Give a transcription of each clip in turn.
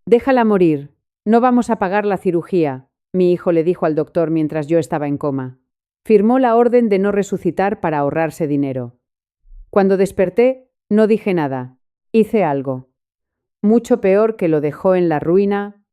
Déjala morir. No vamos a pagar la cirugía, mi hijo le dijo al doctor mientras yo estaba en coma. Firmó la orden de no resucitar para ahorrarse dinero. Cuando desperté, no dije nada. Hice algo. Mucho peor que lo dejó en la ruina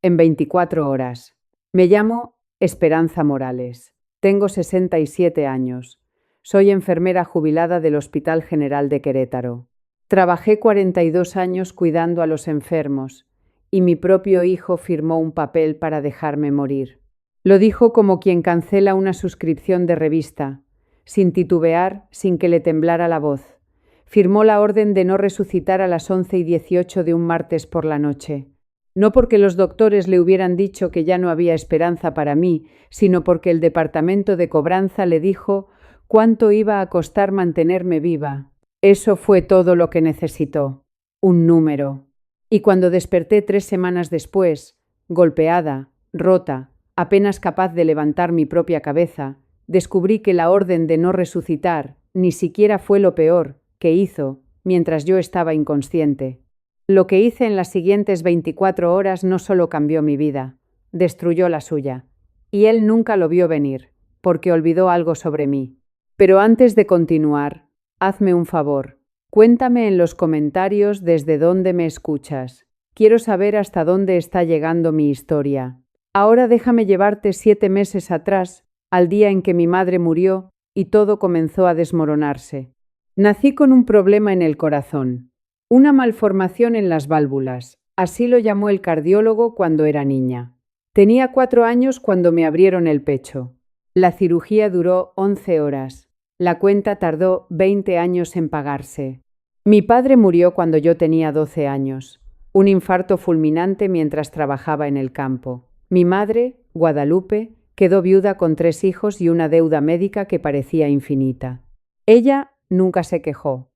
en 24 horas. Me llamo Esperanza Morales. Tengo 67 años. Soy enfermera jubilada del Hospital General de Querétaro. Trabajé 42 años cuidando a los enfermos y mi propio hijo firmó un papel para dejarme morir. Lo dijo como quien cancela una suscripción de revista, sin titubear, sin que le temblara la voz. Firmó la orden de no resucitar a las 11:18 de un martes por la noche. No porque los doctores le hubieran dicho que ya no había esperanza para mí, sino porque el departamento de cobranza le dijo cuánto iba a costar mantenerme viva. Eso fue todo lo que necesitó. Un número. Y cuando desperté 3 semanas después, golpeada, rota, apenas capaz de levantar mi propia cabeza, descubrí que la orden de no resucitar ni siquiera fue lo peor que hizo mientras yo estaba inconsciente. Lo que hice en las siguientes 24 horas no solo cambió mi vida, destruyó la suya. Y él nunca lo vio venir, porque olvidó algo sobre mí. Pero antes de continuar, hazme un favor. Cuéntame en los comentarios desde dónde me escuchas. Quiero saber hasta dónde está llegando mi historia. Ahora déjame llevarte 7 meses atrás, al día en que mi madre murió y todo comenzó a desmoronarse. Nací con un problema en el corazón, una malformación en las válvulas, así lo llamó el cardiólogo cuando era niña. Tenía 4 años cuando me abrieron el pecho. La cirugía duró 11 horas. La cuenta tardó 20 años en pagarse. Mi padre murió cuando yo tenía 12 años, un infarto fulminante mientras trabajaba en el campo. Mi madre, Guadalupe, quedó viuda con 3 hijos y una deuda médica que parecía infinita. Ella nunca se quejó.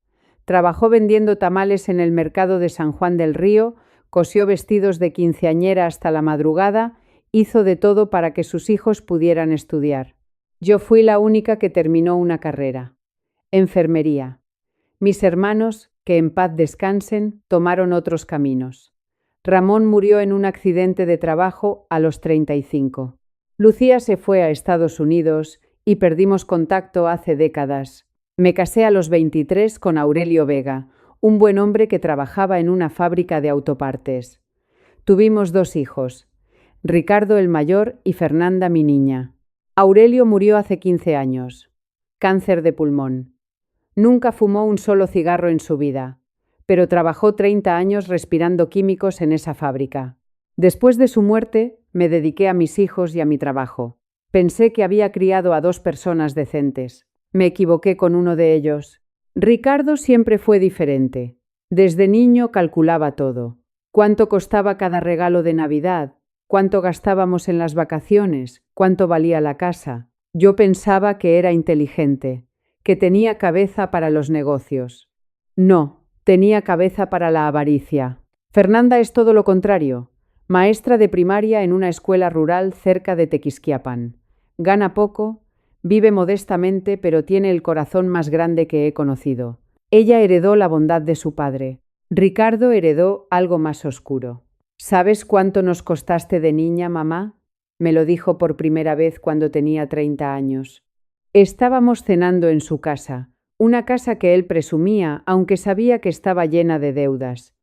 Trabajó vendiendo tamales en el mercado de San Juan del Río, cosió vestidos de quinceañera hasta la madrugada, hizo de todo para que sus hijos pudieran estudiar. Yo fui la única que terminó una carrera. Enfermería. Mis hermanos, que en paz descansen, tomaron otros caminos. Ramón murió en un accidente de trabajo a los 35. Lucía se fue a Estados Unidos y perdimos contacto hace décadas. Me casé a los 23 con Aurelio Vega, un buen hombre que trabajaba en una fábrica de autopartes. Tuvimos 2 hijos, Ricardo el mayor y Fernanda mi niña. Aurelio murió hace 15 años. Cáncer de pulmón. Nunca fumó un solo cigarro en su vida, pero trabajó 30 años respirando químicos en esa fábrica. Después de su muerte, me dediqué a mis hijos y a mi trabajo. Pensé que había criado a 2 personas decentes. Me equivoqué con uno de ellos. Ricardo siempre fue diferente. Desde niño calculaba todo. Cuánto costaba cada regalo de Navidad, cuánto gastábamos en las vacaciones, cuánto valía la casa. Yo pensaba que era inteligente, que tenía cabeza para los negocios. No, tenía cabeza para la avaricia. Fernanda es todo lo contrario. Maestra de primaria en una escuela rural cerca de Tequisquiapan. Gana poco, vive modestamente, pero tiene el corazón más grande que he conocido. Ella heredó la bondad de su padre. Ricardo heredó algo más oscuro. ¿Sabes cuánto nos costaste de niña, mamá? Me lo dijo por primera vez cuando tenía 30 años. Estábamos cenando en su casa, una casa que él presumía, aunque sabía que estaba llena de deudas.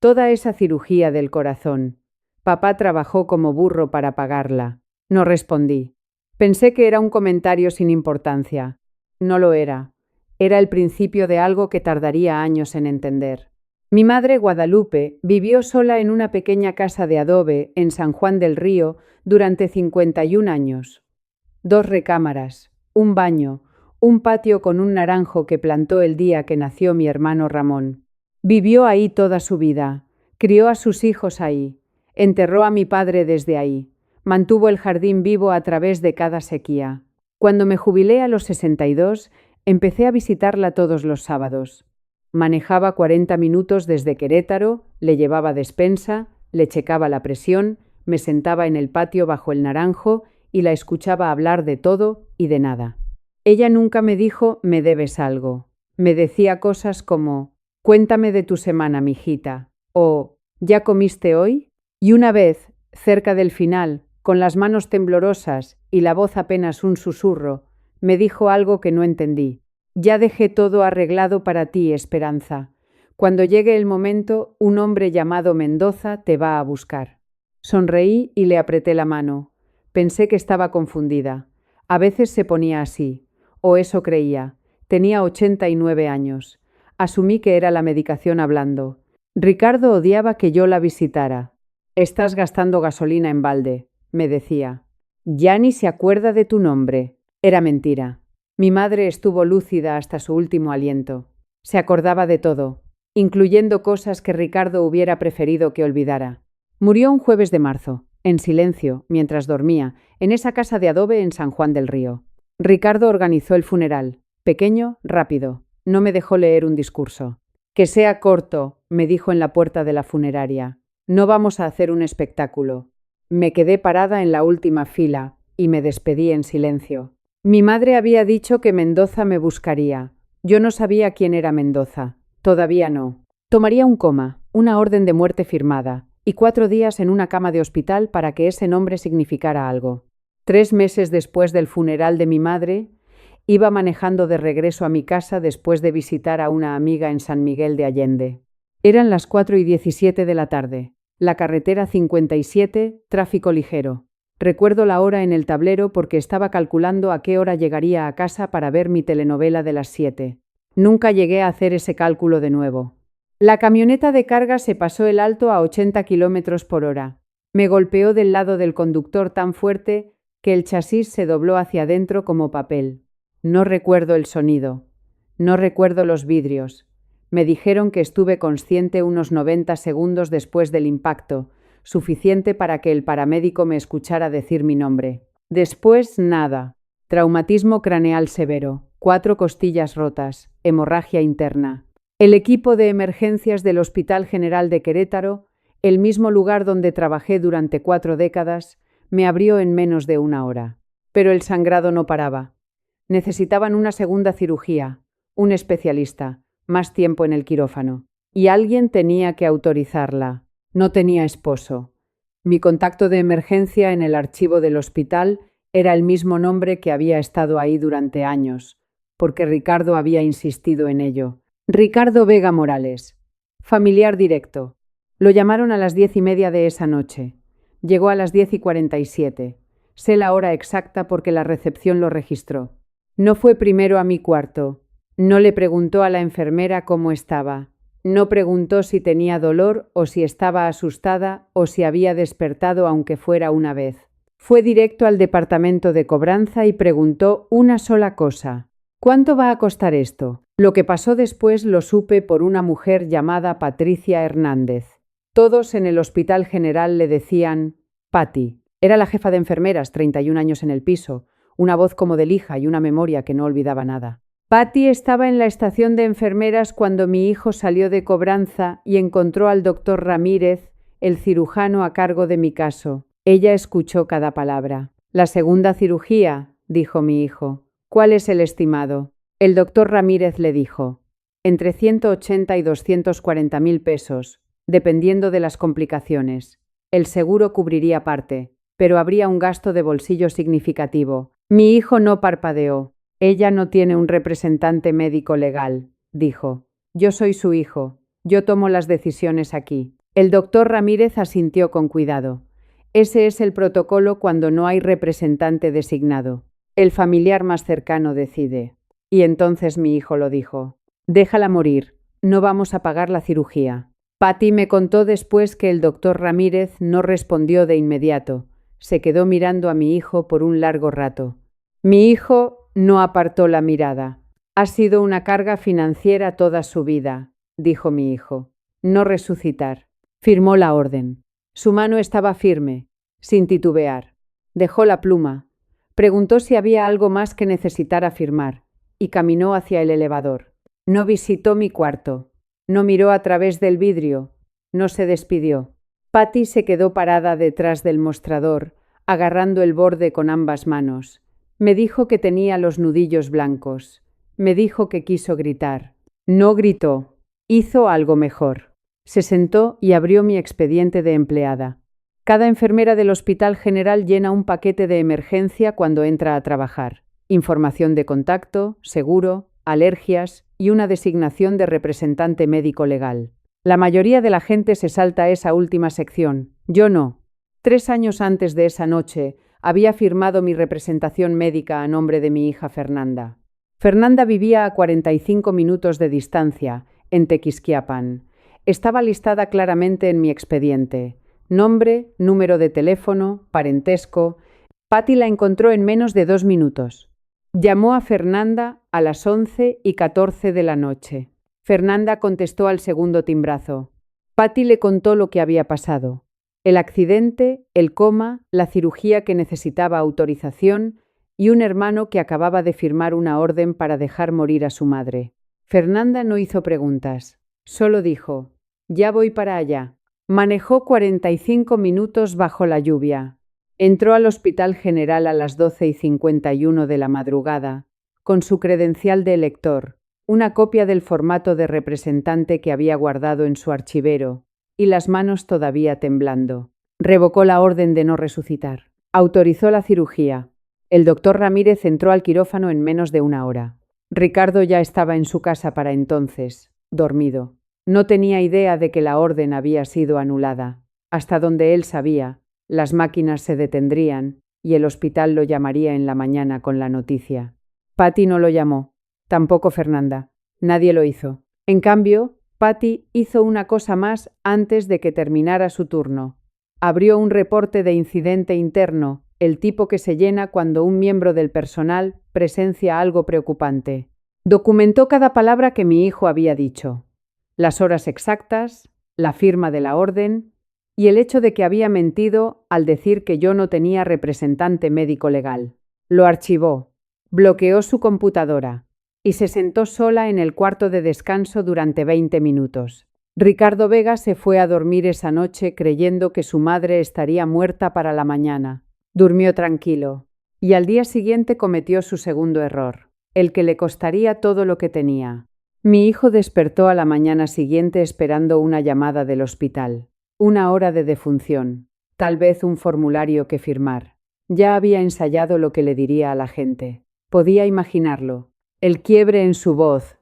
Toda esa cirugía del corazón. Papá trabajó como burro para pagarla. No respondí. Pensé que era un comentario sin importancia. No lo era. Era el principio de algo que tardaría años en entender. Mi madre, Guadalupe, vivió sola en una pequeña casa de adobe en San Juan del Río durante 51 años. 2 recámaras, un baño, un patio con un naranjo que plantó el día que nació mi hermano Ramón. Vivió ahí toda su vida, crió a sus hijos ahí, enterró a mi padre desde ahí, mantuvo el jardín vivo a través de cada sequía. Cuando me jubilé a los 62, empecé a visitarla todos los sábados. Manejaba 40 minutos desde Querétaro, le llevaba despensa, le checaba la presión, me sentaba en el patio bajo el naranjo y la escuchaba hablar de todo y de nada. Ella nunca me dijo «me debes algo». Me decía cosas como «cuéntame de tu semana, mijita» o «¿ya comiste hoy?». Y una vez, cerca del final, con las manos temblorosas y la voz apenas un susurro, me dijo algo que no entendí. Ya dejé todo arreglado para ti, Esperanza. Cuando llegue el momento, un hombre llamado Mendoza te va a buscar. Sonreí y le apreté la mano. Pensé que estaba confundida. A veces se ponía así, o eso creía. Tenía 89 años. Asumí que era la medicación hablando. Ricardo odiaba que yo la visitara. Estás gastando gasolina en balde, me decía. Ya ni se acuerda de tu nombre. Era mentira. Mi madre estuvo lúcida hasta su último aliento. Se acordaba de todo, incluyendo cosas que Ricardo hubiera preferido que olvidara. Murió un jueves de marzo, en silencio, mientras dormía, en esa casa de adobe en San Juan del Río. Ricardo organizó el funeral, pequeño, rápido. No me dejó leer un discurso. Que sea corto, me dijo en la puerta de la funeraria. No vamos a hacer un espectáculo. Me quedé parada en la última fila y me despedí en silencio. Mi madre había dicho que Mendoza me buscaría. Yo no sabía quién era Mendoza. Todavía no. Tomaría un coma, una orden de muerte firmada, y 4 días en una cama de hospital para que ese nombre significara algo. 3 meses después del funeral de mi madre, iba manejando de regreso a mi casa después de visitar a una amiga en San Miguel de Allende. Eran las 4:17 de la tarde. La carretera 57, tráfico ligero. Recuerdo la hora en el tablero porque estaba calculando a qué hora llegaría a casa para ver mi telenovela de las 7. Nunca llegué a hacer ese cálculo de nuevo. La camioneta de carga se pasó el alto a 80 kilómetros por hora. Me golpeó del lado del conductor tan fuerte que el chasis se dobló hacia adentro como papel. No recuerdo el sonido. No recuerdo los vidrios. Me dijeron que estuve consciente unos 90 segundos después del impacto, suficiente para que el paramédico me escuchara decir mi nombre. Después, nada. Traumatismo craneal severo, 4 costillas rotas, hemorragia interna. El equipo de emergencias del Hospital General de Querétaro, el mismo lugar donde trabajé durante 4 décadas, me abrió en menos de 1 hora. Pero el sangrado no paraba. Necesitaban una segunda cirugía, un especialista, más tiempo en el quirófano. Y alguien tenía que autorizarla. No tenía esposo. Mi contacto de emergencia en el archivo del hospital era el mismo nombre que había estado ahí durante años, porque Ricardo había insistido en ello. Ricardo Vega Morales. Familiar directo. Lo llamaron a las 10:30 de esa noche. Llegó a las 10:47. Sé la hora exacta porque la recepción lo registró. No fue primero a mi cuarto. No le preguntó a la enfermera cómo estaba. No preguntó si tenía dolor o si estaba asustada o si había despertado aunque fuera una vez. Fue directo al departamento de cobranza y preguntó una sola cosa. ¿Cuánto va a costar esto? Lo que pasó después lo supe por una mujer llamada Patricia Hernández. Todos en el Hospital General le decían Pati. Era la jefa de enfermeras, 31 años en el piso, una voz como de lija y una memoria que no olvidaba nada. Pati estaba en la estación de enfermeras cuando mi hijo salió de cobranza y encontró al doctor Ramírez, el cirujano a cargo de mi caso. Ella escuchó cada palabra. La segunda cirugía, dijo mi hijo. ¿Cuál es el estimado? El doctor Ramírez le dijo. Entre 180 y 240.000 pesos, dependiendo de las complicaciones. El seguro cubriría parte, pero habría un gasto de bolsillo significativo. Mi hijo no parpadeó. Ella no tiene un representante médico legal, dijo. Yo soy su hijo. Yo tomo las decisiones aquí. El doctor Ramírez asintió con cuidado. Ese es el protocolo cuando no hay representante designado. El familiar más cercano decide. Y entonces mi hijo lo dijo. Déjala morir. No vamos a pagar la cirugía. Pati me contó después que el doctor Ramírez no respondió de inmediato. Se quedó mirando a mi hijo por un largo rato. Mi hijo no apartó la mirada. Ha sido una carga financiera toda su vida, dijo mi hijo. No resucitar. Firmó la orden. Su mano estaba firme, sin titubear. Dejó la pluma. Preguntó si había algo más que necesitara firmar y caminó hacia el elevador. No visitó mi cuarto. No miró a través del vidrio. No se despidió. Pati se quedó parada detrás del mostrador, agarrando el borde con ambas manos. Me dijo que tenía los nudillos blancos. Me dijo que quiso gritar. No gritó. Hizo algo mejor. Se sentó y abrió mi expediente de empleada. Cada enfermera del Hospital General llena un paquete de emergencia cuando entra a trabajar. Información de contacto, seguro, alergias y una designación de representante médico legal. La mayoría de la gente se salta esa última sección. Yo no. 3 años antes de esa noche, había firmado mi representación médica a nombre de mi hija Fernanda. Fernanda vivía a 45 minutos de distancia, en Tequisquiapan. Estaba listada claramente en mi expediente. Nombre, número de teléfono, parentesco. Patty la encontró en menos de 2 minutos. Llamó a Fernanda a las 11:14 de la noche. Fernanda contestó al segundo timbrazo. Patty le contó lo que había pasado. El accidente, el coma, la cirugía que necesitaba autorización y un hermano que acababa de firmar una orden para dejar morir a su madre. Fernanda no hizo preguntas. Solo dijo, «Ya voy para allá». Manejó 45 minutos bajo la lluvia. Entró al Hospital General a las 12:51 de la madrugada, con su credencial de elector, una copia del formato de representante que había guardado en su archivero, y las manos todavía temblando. Revocó la orden de no resucitar. Autorizó la cirugía. El doctor Ramírez entró al quirófano en menos de 1 hora. Ricardo ya estaba en su casa para entonces, dormido. No tenía idea de que la orden había sido anulada. Hasta donde él sabía, las máquinas se detendrían y el hospital lo llamaría en la mañana con la noticia. Patty no lo llamó, tampoco Fernanda. Nadie lo hizo. En cambio, Patty hizo una cosa más antes de que terminara su turno. Abrió un reporte de incidente interno, el tipo que se llena cuando un miembro del personal presencia algo preocupante. Documentó cada palabra que mi hijo había dicho. Las horas exactas, la firma de la orden y el hecho de que había mentido al decir que yo no tenía representante médico legal. Lo archivó, bloqueó su computadora y se sentó sola en el cuarto de descanso durante 20 minutos. Ricardo Vega se fue a dormir esa noche creyendo que su madre estaría muerta para la mañana. Durmió tranquilo y al día siguiente cometió su segundo error, el que le costaría todo lo que tenía. Mi hijo despertó a la mañana siguiente esperando una llamada del hospital. 1 hora de defunción, tal vez un formulario que firmar. Ya había ensayado lo que le diría a la gente. Podía imaginarlo. El quiebre en su voz,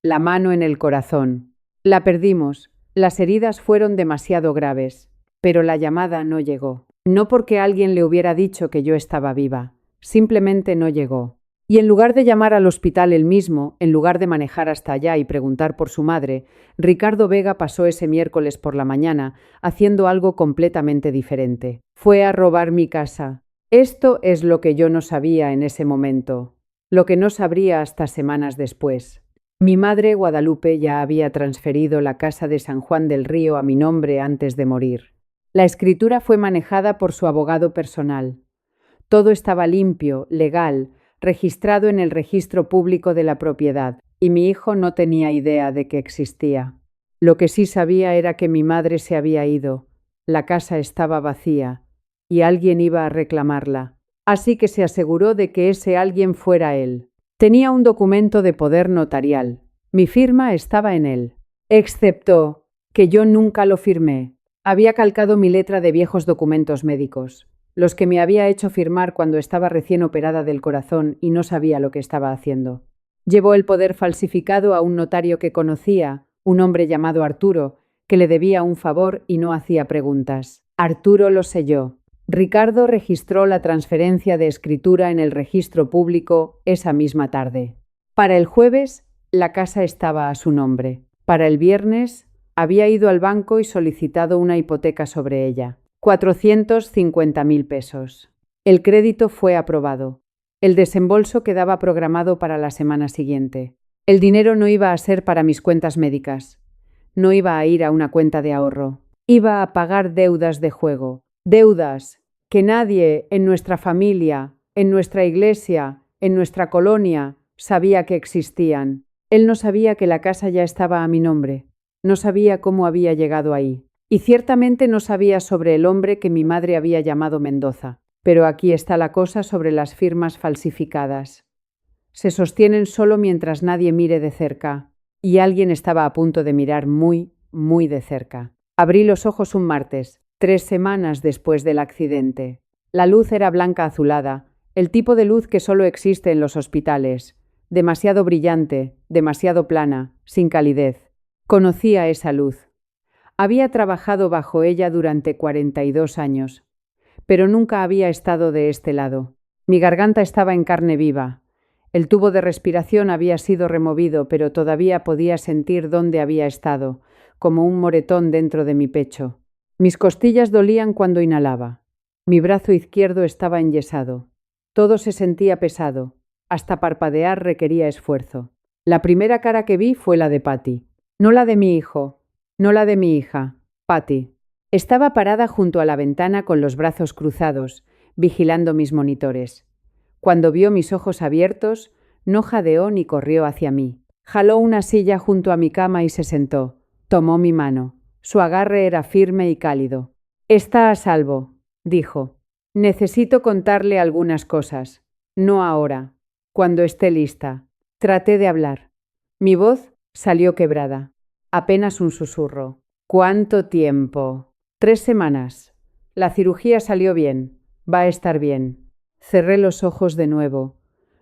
la mano en el corazón. La perdimos. Las heridas fueron demasiado graves, pero la llamada no llegó. No porque alguien le hubiera dicho que yo estaba viva. Simplemente no llegó. Y en lugar de llamar al hospital él mismo, en lugar de manejar hasta allá y preguntar por su madre, Ricardo Vega pasó ese miércoles por la mañana haciendo algo completamente diferente. Fue a robar mi casa. Esto es lo que yo no sabía en ese momento, lo que no sabría hasta semanas después. Mi madre, Guadalupe, ya había transferido la casa de San Juan del Río a mi nombre antes de morir. La escritura fue manejada por su abogado personal. Todo estaba limpio, legal, registrado en el registro público de la propiedad, y mi hijo no tenía idea de que existía. Lo que sí sabía era que mi madre se había ido, la casa estaba vacía, y alguien iba a reclamarla. Así que se aseguró de que ese alguien fuera él. Tenía un documento de poder notarial. Mi firma estaba en él. Excepto que yo nunca lo firmé. Había calcado mi letra de viejos documentos médicos, los que me había hecho firmar cuando estaba recién operada del corazón y no sabía lo que estaba haciendo. Llevó el poder falsificado a un notario que conocía, un hombre llamado Arturo, que le debía un favor y no hacía preguntas. Arturo lo selló. Ricardo registró la transferencia de escritura en el registro público esa misma tarde. Para el jueves, la casa estaba a su nombre. Para el viernes, había ido al banco y solicitado una hipoteca sobre ella. 450.000 pesos. El crédito fue aprobado. El desembolso quedaba programado para la semana siguiente. El dinero no iba a ser para mis cuentas médicas. No iba a ir a una cuenta de ahorro. Iba a pagar deudas de juego. Deudas que nadie en nuestra familia, en nuestra iglesia, en nuestra colonia, sabía que existían. Él no sabía que la casa ya estaba a mi nombre. No sabía cómo había llegado ahí. Y ciertamente no sabía sobre el hombre que mi madre había llamado Mendoza. Pero aquí está la cosa sobre las firmas falsificadas. Se sostienen solo mientras nadie mire de cerca. Y alguien estaba a punto de mirar muy, muy de cerca. Abrí los ojos un martes, 3 semanas después del accidente. La luz era blanca azulada, el tipo de luz que solo existe en los hospitales. Demasiado brillante, demasiado plana, sin calidez. Conocía esa luz. Había trabajado bajo ella durante 42 años, pero nunca había estado de este lado. Mi garganta estaba en carne viva. El tubo de respiración había sido removido, pero todavía podía sentir dónde había estado, como un moretón dentro de mi pecho. Mis costillas dolían cuando inhalaba. Mi brazo izquierdo estaba enyesado. Todo se sentía pesado. Hasta parpadear requería esfuerzo. La primera cara que vi fue la de Patty. No la de mi hijo, no la de mi hija, Patty. Estaba parada junto a la ventana con los brazos cruzados, vigilando mis monitores. Cuando vio mis ojos abiertos, no jadeó ni corrió hacia mí. Jaló una silla junto a mi cama y se sentó. Tomó mi mano. Su agarre era firme y cálido. «Está a salvo», dijo. «Necesito contarle algunas cosas. No ahora. Cuando esté lista». Traté de hablar. Mi voz salió quebrada. Apenas un susurro. «¿Cuánto tiempo?» 3 semanas. La cirugía salió bien. Va a estar bien. Cerré los ojos de nuevo.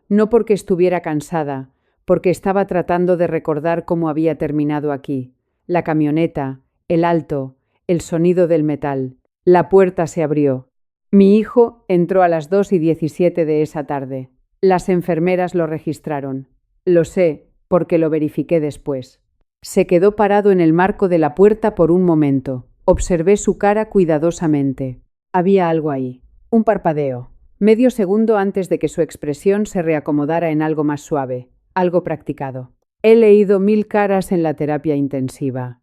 No porque estuviera cansada, porque estaba tratando de recordar cómo había terminado aquí. La camioneta, el alto, el sonido del metal. La puerta se abrió. Mi hijo entró a las 2:17 de esa tarde. Las enfermeras lo registraron. Lo sé, porque lo verifiqué después. Se quedó parado en el marco de la puerta por un momento. Observé su cara cuidadosamente. Había algo ahí. Un parpadeo. Medio segundo antes de que su expresión se reacomodara en algo más suave. Algo practicado. He leído 1000 caras en la terapia intensiva.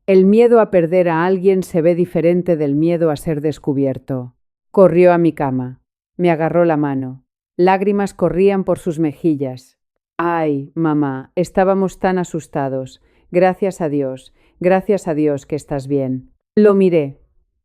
El miedo a perder a alguien se ve diferente del miedo a ser descubierto. Corrió a mi cama. Me agarró la mano. Lágrimas corrían por sus mejillas. «Ay, mamá, estábamos tan asustados. Gracias a Dios que estás bien». Lo miré.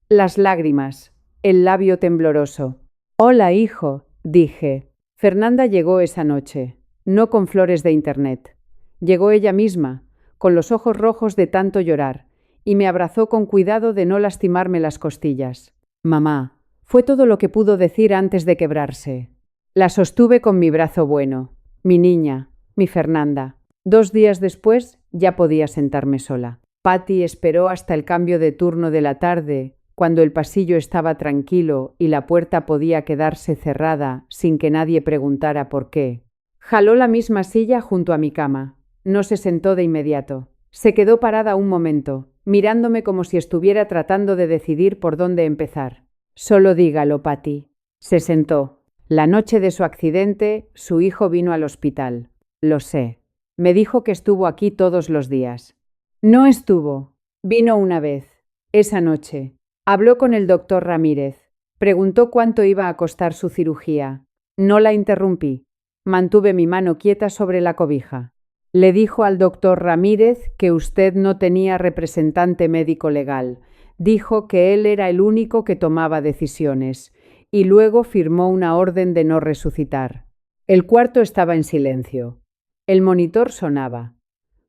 Las lágrimas, el labio tembloroso. «Hola, hijo», dije. Fernanda llegó esa noche, no con flores de internet. Llegó ella misma, con los ojos rojos de tanto llorar, y me abrazó con cuidado de no lastimarme las costillas. «Mamá», fue todo lo que pudo decir antes de quebrarse. La sostuve con mi brazo bueno. Mi niña, mi Fernanda. 2 días después ya podía sentarme sola. Patty esperó hasta el cambio de turno de la tarde, cuando el pasillo estaba tranquilo y la puerta podía quedarse cerrada sin que nadie preguntara por qué. Jaló la misma silla junto a mi cama. No se sentó de inmediato. Se quedó parada un momento, mirándome como si estuviera tratando de decidir por dónde empezar. «Solo dígalo, Patty». Se sentó. La noche de su accidente, su hijo vino al hospital. Lo sé. Me dijo que estuvo aquí todos los días. No estuvo. Vino una vez. Esa noche. Habló con el doctor Ramírez. Preguntó cuánto iba a costar su cirugía. No la interrumpí. Mantuve mi mano quieta sobre la cobija. Le dijo al doctor Ramírez que usted no tenía representante médico legal. Dijo que él era el único que tomaba decisiones. Y luego firmó una orden de no resucitar. El cuarto estaba en silencio. El monitor sonaba.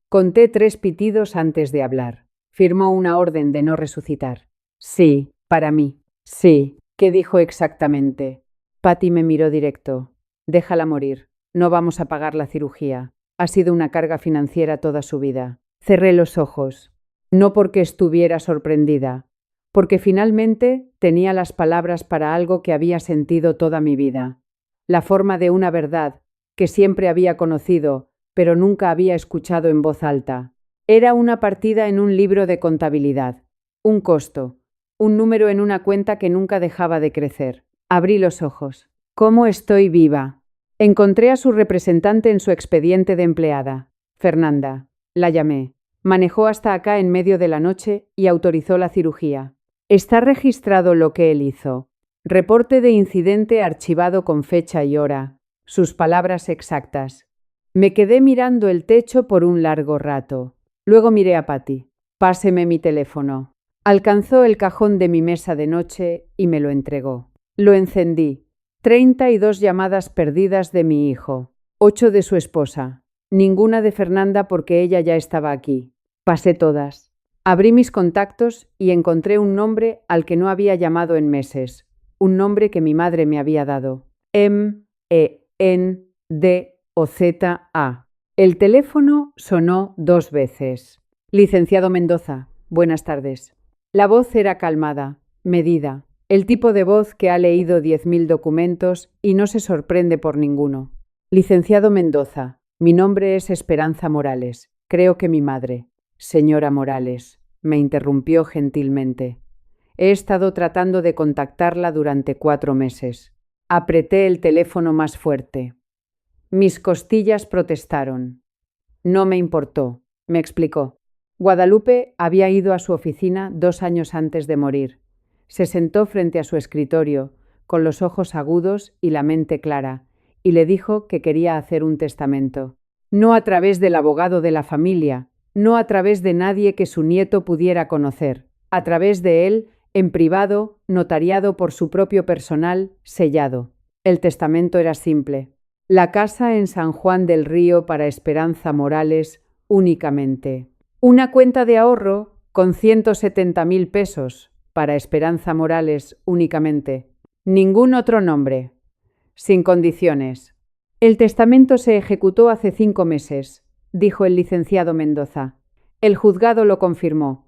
Conté 3 pitidos antes de hablar. Firmó una orden de no resucitar. Sí, para mí. Sí. ¿Qué dijo exactamente? Patty me miró directo. Déjala morir. No vamos a pagar la cirugía. Ha sido una carga financiera toda su vida. Cerré los ojos. No porque estuviera sorprendida, porque finalmente tenía las palabras para algo que había sentido toda mi vida. La forma de una verdad que siempre había conocido, pero nunca había escuchado en voz alta. Era una partida en un libro de contabilidad, un costo, un número en una cuenta que nunca dejaba de crecer. Abrí los ojos. ¿Cómo estoy viva? Encontré a su representante en su expediente de empleada. Fernanda. La llamé. Manejó hasta acá en medio de la noche y autorizó la cirugía. Está registrado lo que él hizo. Reporte de incidente archivado con fecha y hora. Sus palabras exactas. Me quedé mirando el techo por un largo rato. Luego miré a Patty. Páseme mi teléfono. Alcanzó el cajón de mi mesa de noche y me lo entregó. Lo encendí. 32 llamadas perdidas de mi hijo. 8 de su esposa. Ninguna de Fernanda porque ella ya estaba aquí. Pasé todas. Abrí mis contactos y encontré un nombre al que no había llamado en meses, un nombre que mi madre me había dado. Mendoza. El teléfono sonó 2 veces. Licenciado Mendoza, buenas tardes. La voz era calmada, medida, el tipo de voz que ha leído 10.000 documentos y no se sorprende por ninguno. Licenciado Mendoza, mi nombre es Esperanza Morales. Creo que mi madre. Señora Morales, me interrumpió gentilmente. He estado tratando de contactarla durante 4 meses. Apreté el teléfono más fuerte. Mis costillas protestaron. No me importó, me explicó. Guadalupe había ido a su oficina 2 años antes de morir. Se sentó frente a su escritorio, con los ojos agudos y la mente clara, y le dijo que quería hacer un testamento. No a través del abogado de la familia, no a través de nadie que su nieto pudiera conocer, a través de él, en privado, notariado por su propio personal, sellado. El testamento era simple. La casa en San Juan del Río para Esperanza Morales únicamente. Una cuenta de ahorro con 170.000 pesos para Esperanza Morales únicamente. Ningún otro nombre. Sin condiciones. El testamento se ejecutó hace 5 meses, dijo el licenciado Mendoza. El juzgado lo confirmó.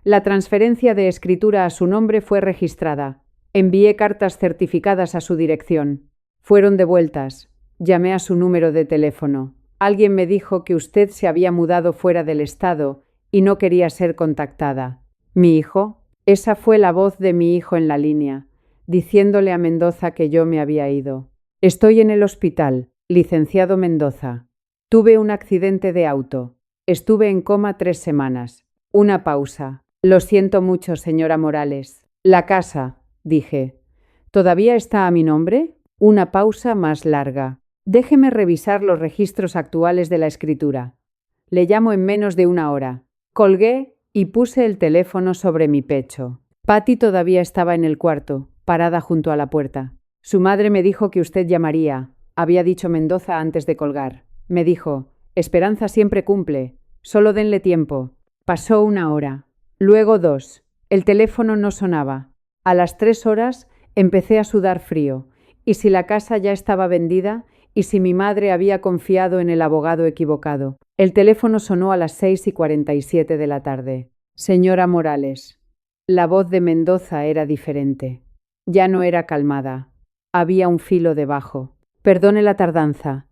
La transferencia de escritura a su nombre fue registrada. Envié cartas certificadas a su dirección. Fueron devueltas. Llamé a su número de teléfono. Alguien me dijo que usted se había mudado fuera del estado y no quería ser contactada. ¿Mi hijo? Esa fue la voz de mi hijo en la línea, diciéndole a Mendoza que yo me había ido. Estoy en el hospital, licenciado Mendoza. Tuve un accidente de auto. Estuve en coma 3 semanas. Una pausa. Lo siento mucho, señora Morales. La casa, dije. ¿Todavía está a mi nombre? Una pausa más larga. Déjeme revisar los registros actuales de la escritura. Le llamo en menos de 1 hora. Colgué y puse el teléfono sobre mi pecho. Patty todavía estaba en el cuarto, parada junto a la puerta. Su madre me dijo que usted llamaría, había dicho Mendoza antes de colgar. Me dijo, Esperanza siempre cumple, solo denle tiempo. Pasó 1 hora, luego 2. El teléfono no sonaba. A las 3 horas empecé a sudar frío, y si la casa ya estaba vendida, y si mi madre había confiado en el abogado equivocado. El teléfono sonó a las 6:47 de la tarde. Señora Morales. La voz de Mendoza era diferente. Ya no era calmada. Había un filo debajo. Perdone la tardanza.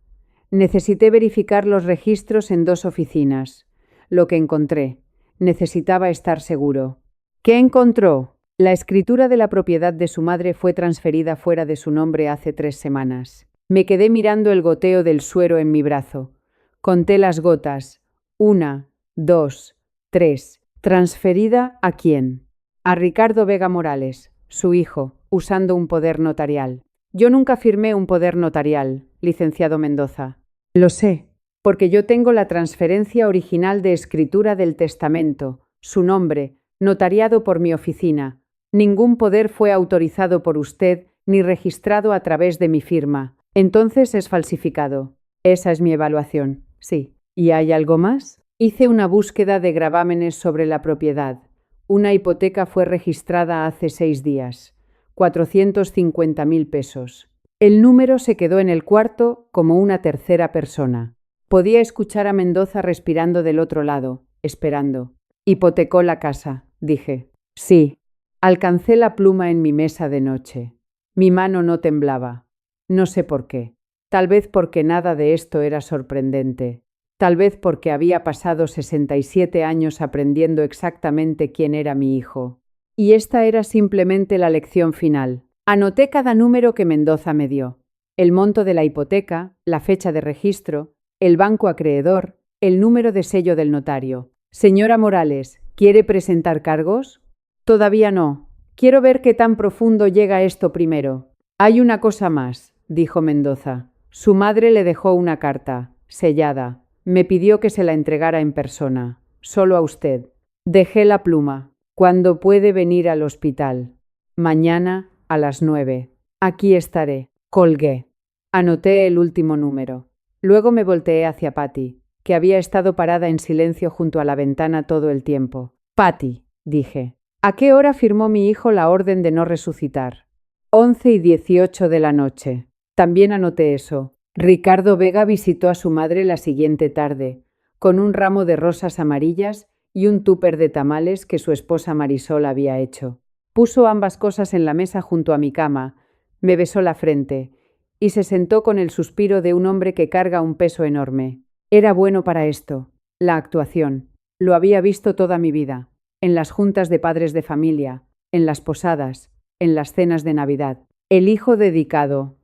Necesité verificar los registros en 2 oficinas. Lo que encontré. Necesitaba estar seguro. ¿Qué encontró? La escritura de la propiedad de su madre fue transferida fuera de su nombre hace 3 semanas. Me quedé mirando el goteo del suero en mi brazo. Conté las gotas. 1, 2, 3. ¿Transferida a quién? A Ricardo Vega Morales, su hijo, usando un poder notarial. Yo nunca firmé un poder notarial, licenciado Mendoza. Lo sé, porque yo tengo la transferencia original de escritura del testamento, su nombre, notariado por mi oficina. Ningún poder fue autorizado por usted ni registrado a través de mi firma. Entonces es falsificado. Esa es mi evaluación, sí. ¿Y hay algo más? Hice una búsqueda de gravámenes sobre la propiedad. Una hipoteca fue registrada hace 6 días. 450.000 pesos. El número se quedó en el cuarto como una tercera persona. Podía escuchar a Mendoza respirando del otro lado, esperando. Hipotecó la casa, dije. Sí. Alcancé la pluma en mi mesa de noche. Mi mano no temblaba. No sé por qué. Tal vez porque nada de esto era sorprendente. Tal vez porque había pasado 67 años aprendiendo exactamente quién era mi hijo. Y esta era simplemente la lección final. Anoté cada número que Mendoza me dio. El monto de la hipoteca, la fecha de registro, el banco acreedor, el número de sello del notario. Señora Morales, ¿quiere presentar cargos? Todavía no. Quiero ver qué tan profundo llega esto primero. Hay una cosa más, dijo Mendoza. Su madre le dejó una carta, sellada. Me pidió que se la entregara en persona, solo a usted. Dejé la pluma. ¿Cuándo puede venir al hospital? Mañana a las 9. Aquí estaré. Colgué. Anoté el último número. Luego me volteé hacia Patty, que había estado parada en silencio junto a la ventana todo el tiempo. Patty, dije. ¿A qué hora firmó mi hijo la orden de no resucitar? 11:18 de la noche. También anoté eso. Ricardo Vega visitó a su madre la siguiente tarde, con un ramo de rosas amarillas y un tupper de tamales que su esposa Marisol había hecho. Puso ambas cosas en la mesa junto a mi cama, me besó la frente y se sentó con el suspiro de un hombre que carga un peso enorme. Era bueno para esto, la actuación. Lo había visto toda mi vida, en las juntas de padres de familia, en las posadas, en las cenas de Navidad. El hijo dedicado,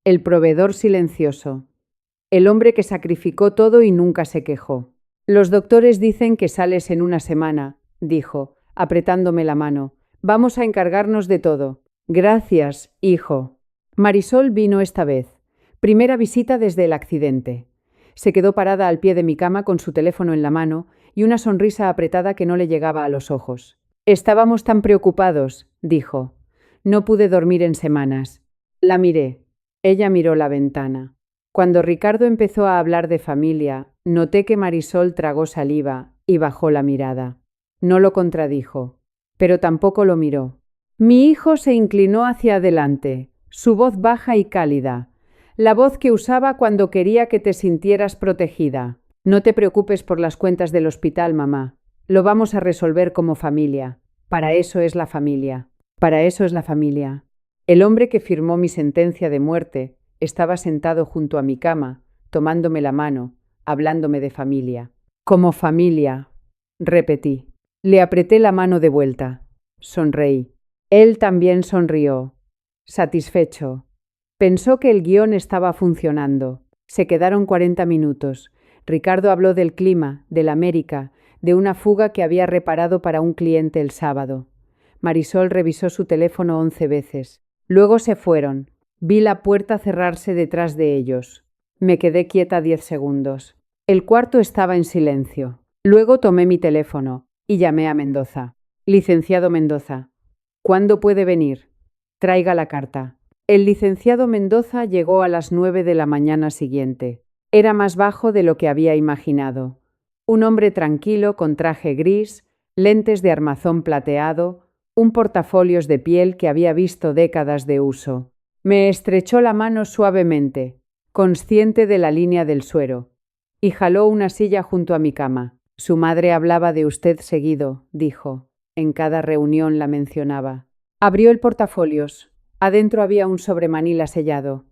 el proveedor silencioso, el hombre que sacrificó todo y nunca se quejó. Los doctores dicen que sales en una semana, dijo, apretándome la mano. Vamos a encargarnos de todo. Gracias, hijo. Marisol vino esta vez. Primera visita desde el accidente. Se quedó parada al pie de mi cama con su teléfono en la mano y una sonrisa apretada que no le llegaba a los ojos. Estábamos tan preocupados, dijo. No pude dormir en semanas. La miré. Ella miró la ventana. Cuando Ricardo empezó a hablar de familia, noté que Marisol tragó saliva y bajó la mirada. No lo contradijo, pero tampoco lo miró. Mi hijo se inclinó hacia adelante, su voz baja y cálida, la voz que usaba cuando quería que te sintieras protegida. No te preocupes por las cuentas del hospital, mamá. Lo vamos a resolver como familia. Para eso es la familia. Para eso es la familia. El hombre que firmó mi sentencia de muerte estaba sentado junto a mi cama, tomándome la mano, hablándome de familia. Como familia, repetí. Le apreté la mano de vuelta. Sonreí. Él también sonrió, satisfecho. Pensó que el guión estaba funcionando. Se quedaron 40 minutos. Ricardo habló del clima, del América, de una fuga que había reparado para un cliente el sábado. Marisol revisó su teléfono 11 veces. Luego se fueron. Vi la puerta cerrarse detrás de ellos. Me quedé quieta 10 segundos. El cuarto estaba en silencio. Luego tomé mi teléfono y llamé a Mendoza. Licenciado Mendoza, ¿cuándo puede venir? Traiga la carta. El licenciado Mendoza llegó a las 9 de la mañana siguiente. Era más bajo de lo que había imaginado. Un hombre tranquilo con traje gris, lentes de armazón plateado, un portafolios de piel que había visto décadas de uso. Me estrechó la mano suavemente, consciente de la línea del suero, y jaló una silla junto a mi cama. Su madre hablaba de usted seguido, dijo. En cada reunión la mencionaba. Abrió el portafolios. Adentro había un sobremanila sellado.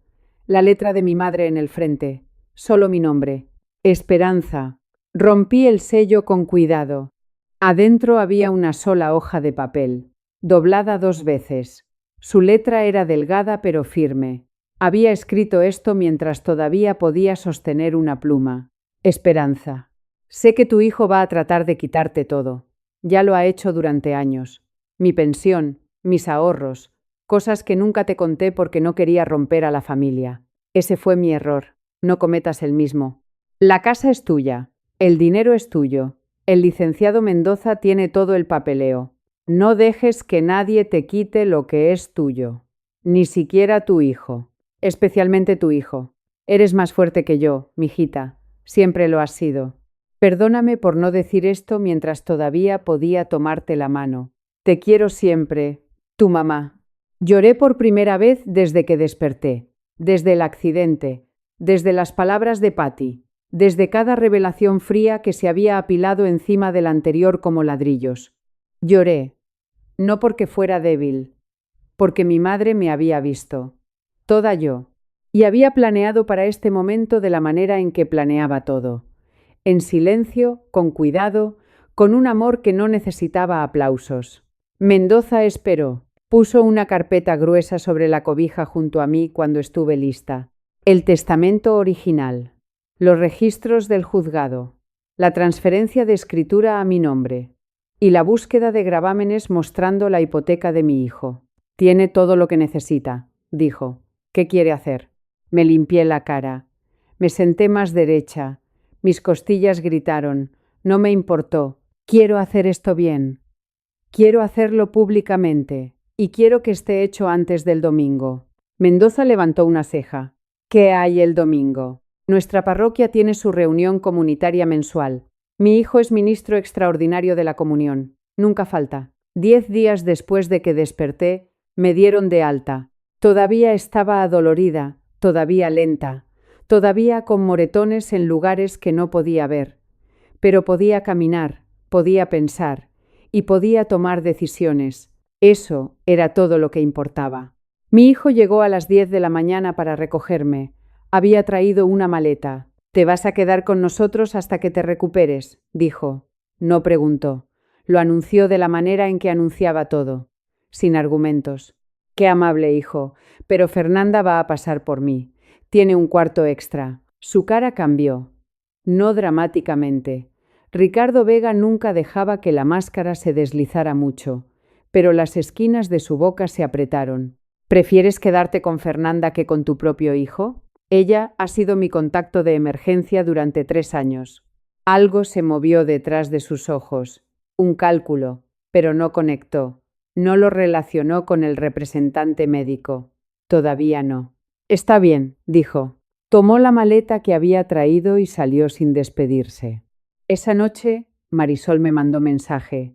La letra de mi madre en el frente. Solo mi nombre. Esperanza. Rompí el sello con cuidado. Adentro había una sola hoja de papel, doblada 2 veces. Su letra era delgada pero firme. Había escrito esto mientras todavía podía sostener una pluma. Esperanza. Sé que tu hijo va a tratar de quitarte todo. Ya lo ha hecho durante años. Mi pensión, mis ahorros, cosas que nunca te conté porque no quería romper a la familia. Ese fue mi error. No cometas el mismo. La casa es tuya. El dinero es tuyo. El licenciado Mendoza tiene todo el papeleo. No dejes que nadie te quite lo que es tuyo. Ni siquiera tu hijo. Especialmente tu hijo. Eres más fuerte que yo, mijita. Siempre lo has sido. Perdóname por no decir esto mientras todavía podía tomarte la mano. Te quiero siempre, tu mamá. Lloré por primera vez desde que desperté, desde el accidente, desde las palabras de Patty, desde cada revelación fría que se había apilado encima del anterior como ladrillos. Lloré, no porque fuera débil, porque mi madre me había visto, toda yo, y había planeado para este momento de la manera en que planeaba todo, en silencio, con cuidado, con un amor que no necesitaba aplausos. Mendoza esperó. Puso una carpeta gruesa sobre la cobija junto a mí cuando estuve lista. El testamento original, los registros del juzgado, la transferencia de escritura a mi nombre y la búsqueda de gravámenes mostrando la hipoteca de mi hijo. Tiene todo lo que necesita, dijo. ¿Qué quiere hacer? Me limpié la cara. Me senté más derecha. Mis costillas gritaron. No me importó. Quiero hacer esto bien. Quiero hacerlo públicamente. Y quiero que esté hecho antes del domingo. Mendoza levantó una ceja. ¿Qué hay el domingo? Nuestra parroquia tiene su reunión comunitaria mensual. Mi hijo es ministro extraordinario de la comunión. Nunca falta. 10 días después de que desperté, me dieron de alta. Todavía estaba adolorida, todavía lenta, todavía con moretones en lugares que no podía ver. Pero podía caminar, podía pensar y podía tomar decisiones. Eso era todo lo que importaba. Mi hijo llegó a las 10 de la mañana para recogerme. Había traído una maleta. «¿Te vas a quedar con nosotros hasta que te recuperes?», dijo. No preguntó. Lo anunció de la manera en que anunciaba todo, sin argumentos. «Qué amable, hijo, pero Fernanda va a pasar por mí. Tiene un cuarto extra». Su cara cambió. No dramáticamente. Ricardo Vega nunca dejaba que la máscara se deslizara mucho, pero las esquinas de su boca se apretaron. «¿Prefieres quedarte con Fernanda que con tu propio hijo? Ella ha sido mi contacto de emergencia durante 3 años». Algo se movió detrás de sus ojos. Un cálculo, pero no conectó. No lo relacionó con el representante médico. Todavía no. «Está bien», dijo. Tomó la maleta que había traído y salió sin despedirse. Esa noche, Marisol me mandó mensaje.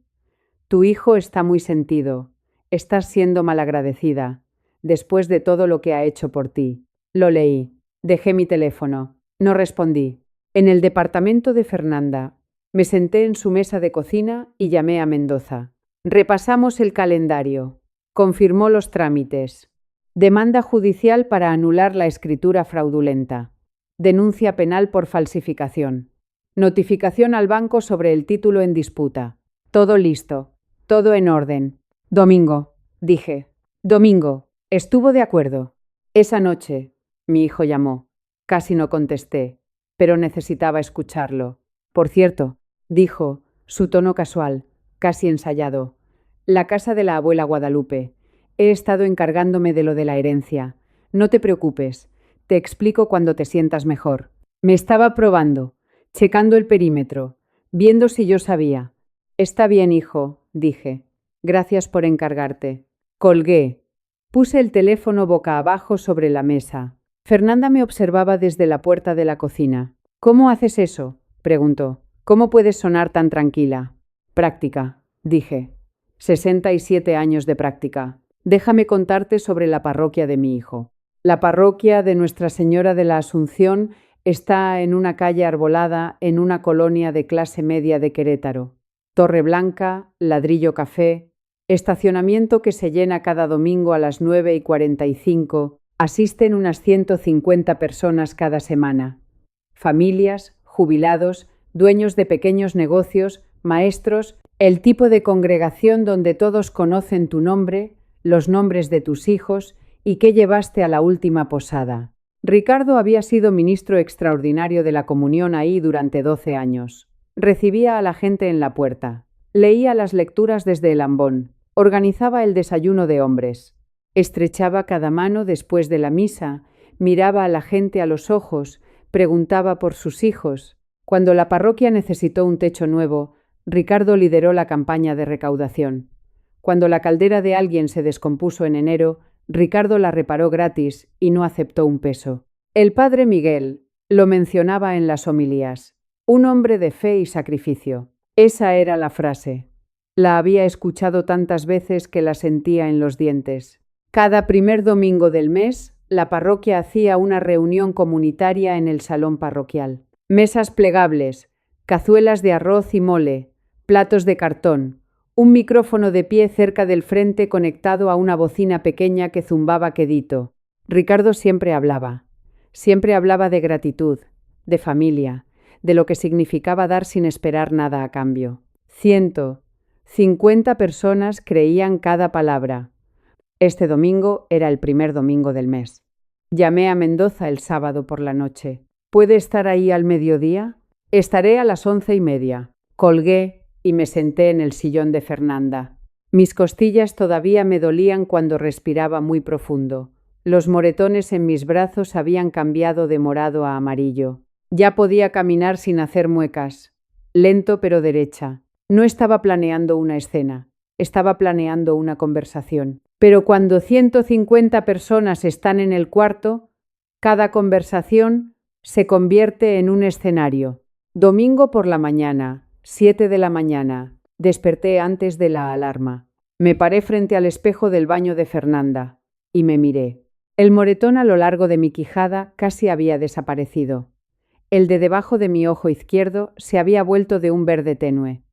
«Tu hijo está muy sentido. Estás siendo malagradecida, después de todo lo que ha hecho por ti». Lo leí. Dejé mi teléfono. No respondí. En el departamento de Fernanda, me senté en su mesa de cocina y llamé a Mendoza. Repasamos el calendario. Confirmó los trámites. Demanda judicial para anular la escritura fraudulenta. Denuncia penal por falsificación. Notificación al banco sobre el título en disputa. Todo listo. Todo en orden. Domingo, dije. Domingo. Estuvo de acuerdo. Esa noche, mi hijo llamó. Casi no contesté, pero necesitaba escucharlo. «Por cierto», dijo, su tono casual, casi ensayado. «La casa de la abuela Guadalupe. He estado encargándome de lo de la herencia. No te preocupes. Te explico cuando te sientas mejor». Me estaba probando, checando el perímetro, viendo si yo sabía. «Está bien, hijo», dije. «Gracias por encargarte». Colgué. Puse el teléfono boca abajo sobre la mesa. Fernanda me observaba desde la puerta de la cocina. «¿Cómo haces eso?», preguntó. «¿Cómo puedes sonar tan tranquila?» «Práctica», dije. 67 años de práctica. Déjame contarte sobre la parroquia de mi hijo. La parroquia de Nuestra Señora de la Asunción está en una calle arbolada en una colonia de clase media de Querétaro. Torre blanca, ladrillo café, estacionamiento que se llena cada domingo a las 9:45. Asisten unas 150 personas cada semana. Familias, jubilados, dueños de pequeños negocios, maestros, el tipo de congregación donde todos conocen tu nombre, los nombres de tus hijos y qué llevaste a la última posada. Ricardo había sido ministro extraordinario de la comunión ahí durante 12 años. Recibía a la gente en la puerta. Leía las lecturas desde el ambón. Organizaba el desayuno de hombres. Estrechaba cada mano después de la misa, miraba a la gente a los ojos, preguntaba por sus hijos. Cuando la parroquia necesitó un techo nuevo, Ricardo lideró la campaña de recaudación. Cuando la caldera de alguien se descompuso en enero, Ricardo la reparó gratis y no aceptó un peso. El padre Miguel lo mencionaba en las homilías. Un hombre de fe y sacrificio. Esa era la frase. La había escuchado tantas veces que la sentía en los dientes. Cada primer domingo del mes, la parroquia hacía una reunión comunitaria en el salón parroquial. Mesas plegables, cazuelas de arroz y mole, platos de cartón, un micrófono de pie cerca del frente conectado a una bocina pequeña que zumbaba quedito. Ricardo siempre hablaba de gratitud, de familia, de lo que significaba dar sin esperar nada a cambio. 150 personas creían cada palabra. Este domingo era el primer domingo del mes. Llamé a Mendoza el sábado por la noche. ¿Puede estar ahí al mediodía? Estaré a las 11:30. Colgué y me senté en el sillón de Fernanda. Mis costillas todavía me dolían cuando respiraba muy profundo. Los moretones en mis brazos habían cambiado de morado a amarillo. Ya podía caminar sin hacer muecas. Lento pero derecha. No estaba planeando una escena. Estaba planeando una conversación. Pero cuando 150 personas están en el cuarto, cada conversación se convierte en un escenario. Domingo por la mañana, 7 de la mañana. Desperté antes de la alarma. Me paré frente al espejo del baño de Fernanda y me miré. El moretón a lo largo de mi quijada casi había desaparecido. El de debajo de mi ojo izquierdo se había vuelto de un verde tenue.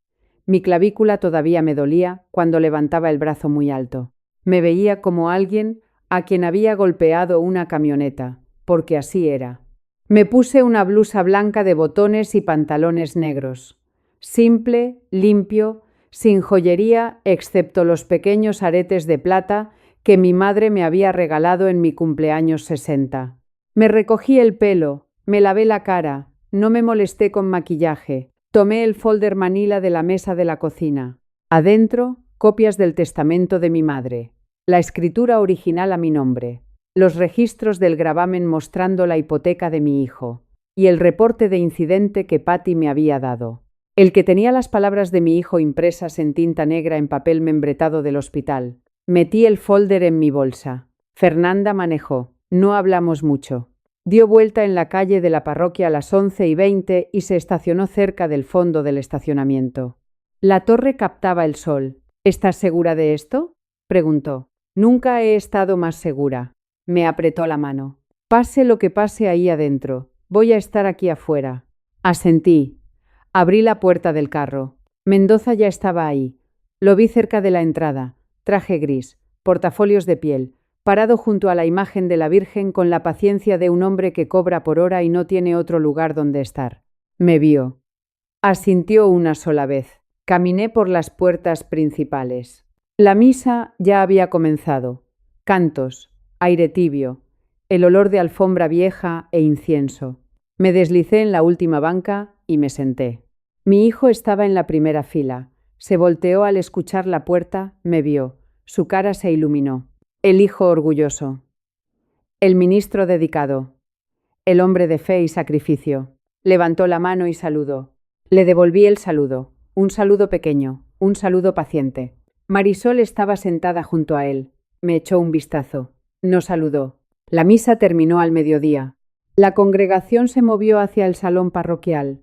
Mi clavícula todavía me dolía cuando levantaba el brazo muy alto. Me veía como alguien a quien había golpeado una camioneta, porque así era. Me puse una blusa blanca de botones y pantalones negros. Simple, limpio, sin joyería excepto los pequeños aretes de plata que mi madre me había regalado en mi cumpleaños 60. Me recogí el pelo, me lavé la cara, no me molesté con maquillaje. Tomé el folder manila de la mesa de la cocina. Adentro, copias del testamento de mi madre, la escritura original a mi nombre, los registros del gravamen mostrando la hipoteca de mi hijo y el reporte de incidente que Patty me había dado. El que tenía las palabras de mi hijo impresas en tinta negra en papel membretado del hospital. Metí el folder en mi bolsa. Fernanda manejó. No hablamos mucho. Dio vuelta en la calle de la parroquia a las 11:20 y se estacionó cerca del fondo del estacionamiento. La torre captaba el sol. ¿Estás segura de esto?, preguntó. Nunca he estado más segura. Me apretó la mano. Pase lo que pase ahí adentro. Voy a estar aquí afuera. Asentí. Abrí la puerta del carro. Mendoza ya estaba ahí. Lo vi cerca de la entrada. Traje gris, portafolios de piel, parado junto a la imagen de la Virgen con la paciencia de un hombre que cobra por hora y no tiene otro lugar donde estar. Me vio. Asintió una sola vez. Caminé por las puertas principales. La misa ya había comenzado. Cantos, aire tibio, el olor de alfombra vieja e incienso. Me deslicé en la última banca y me senté. Mi hijo estaba en la primera fila. Se volteó al escuchar la puerta, me vio. Su cara se iluminó. El hijo orgulloso. El ministro dedicado. El hombre de fe y sacrificio. Levantó la mano y saludó. Le devolví el saludo. Un saludo pequeño, un saludo paciente. Marisol estaba sentada junto a él. Me echó un vistazo. No saludó. La misa terminó al mediodía. La congregación se movió hacia el salón parroquial.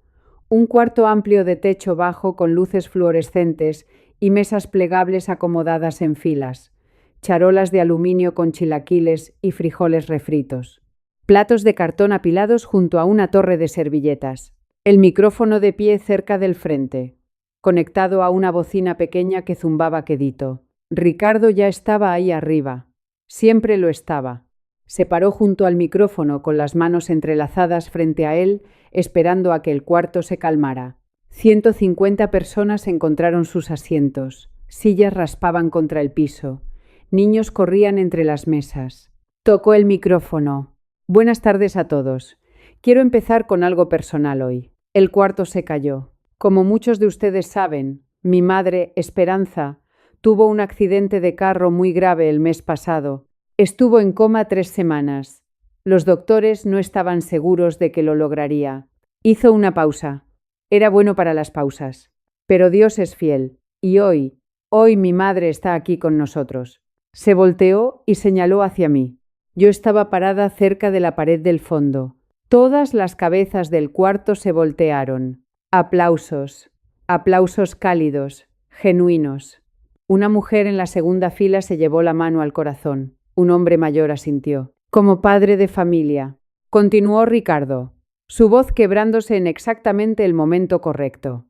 Un cuarto amplio de techo bajo con luces fluorescentes y mesas plegables acomodadas en filas. Charolas de aluminio con chilaquiles y frijoles refritos. Platos de cartón apilados junto a una torre de servilletas. El micrófono de pie cerca del frente, conectado a una bocina pequeña que zumbaba quedito. Ricardo ya estaba ahí arriba. Siempre lo estaba. Se paró junto al micrófono con las manos entrelazadas frente a él, esperando a que el cuarto se calmara. 150 personas encontraron sus asientos. Sillas raspaban contra el piso. Niños corrían entre las mesas. Tocó el micrófono. Buenas tardes a todos. Quiero empezar con algo personal hoy. El cuarto se cayó. Como muchos de ustedes saben, mi madre, Esperanza, tuvo un accidente de carro muy grave el mes pasado. Estuvo en coma 3 semanas. Los doctores no estaban seguros de que lo lograría. Hizo una pausa. Era bueno para las pausas. Pero Dios es fiel. Y hoy mi madre está aquí con nosotros. Se volteó y señaló hacia mí. Yo estaba parada cerca de la pared del fondo. Todas las cabezas del cuarto se voltearon. Aplausos. Aplausos cálidos, genuinos. Una mujer en la segunda fila se llevó la mano al corazón. Un hombre mayor asintió. Como padre de familia, continuó Ricardo, su voz quebrándose en exactamente el momento correcto.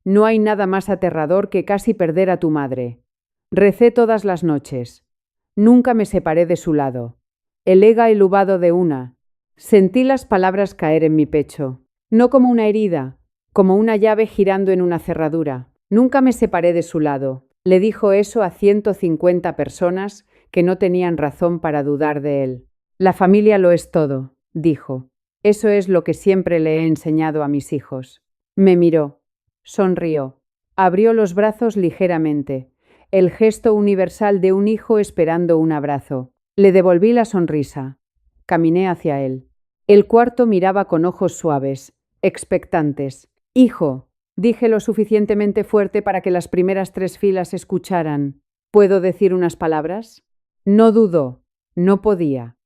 No hay nada más aterrador que casi perder a tu madre. Recé todas las noches. Nunca me separé de su lado. El ega elubado de una. Sentí las palabras caer en mi pecho. No como una herida, como una llave girando en una cerradura. Nunca me separé de su lado. Le dijo eso a 150 personas que no tenían razón para dudar de él. La familia lo es todo, dijo. Eso es lo que siempre le he enseñado a mis hijos. Me miró. Sonrió. Abrió los brazos ligeramente. El gesto universal de un hijo esperando un abrazo. Le devolví la sonrisa. Caminé hacia él. El cuarto miraba con ojos suaves, expectantes. Hijo, dije lo suficientemente fuerte para que las primeras 3 filas escucharan. ¿Puedo decir unas palabras? No dudó. No podía.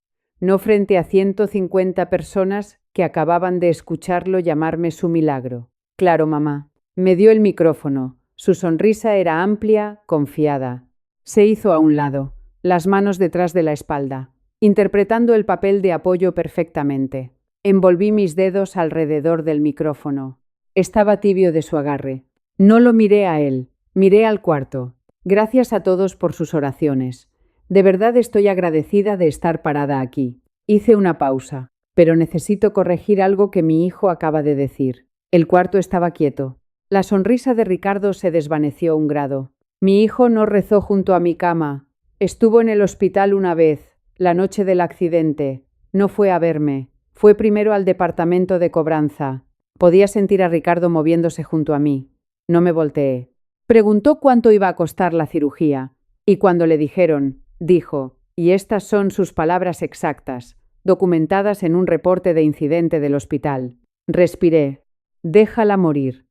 No frente a 150 personas que acababan de escucharlo llamarme su milagro. Claro, mamá. Me dio el micrófono. Su sonrisa era amplia, confiada. Se hizo a un lado, las manos detrás de la espalda, interpretando el papel de apoyo perfectamente. Envolví mis dedos alrededor del micrófono. Estaba tibio de su agarre. No lo miré a él, miré al cuarto. Gracias a todos por sus oraciones. De verdad estoy agradecida de estar parada aquí. Hice una pausa, pero necesito corregir algo que mi hijo acaba de decir. El cuarto estaba quieto. La sonrisa de Ricardo se desvaneció un grado. Mi hijo no rezó junto a mi cama. Estuvo en el hospital una vez, la noche del accidente. No fue a verme. Fue primero al departamento de cobranza. Podía sentir a Ricardo moviéndose junto a mí. No me volteé. Preguntó cuánto iba a costar la cirugía. Y cuando le dijeron, dijo, y estas son sus palabras exactas, documentadas en un reporte de incidente del hospital. Respiré. Déjala morir.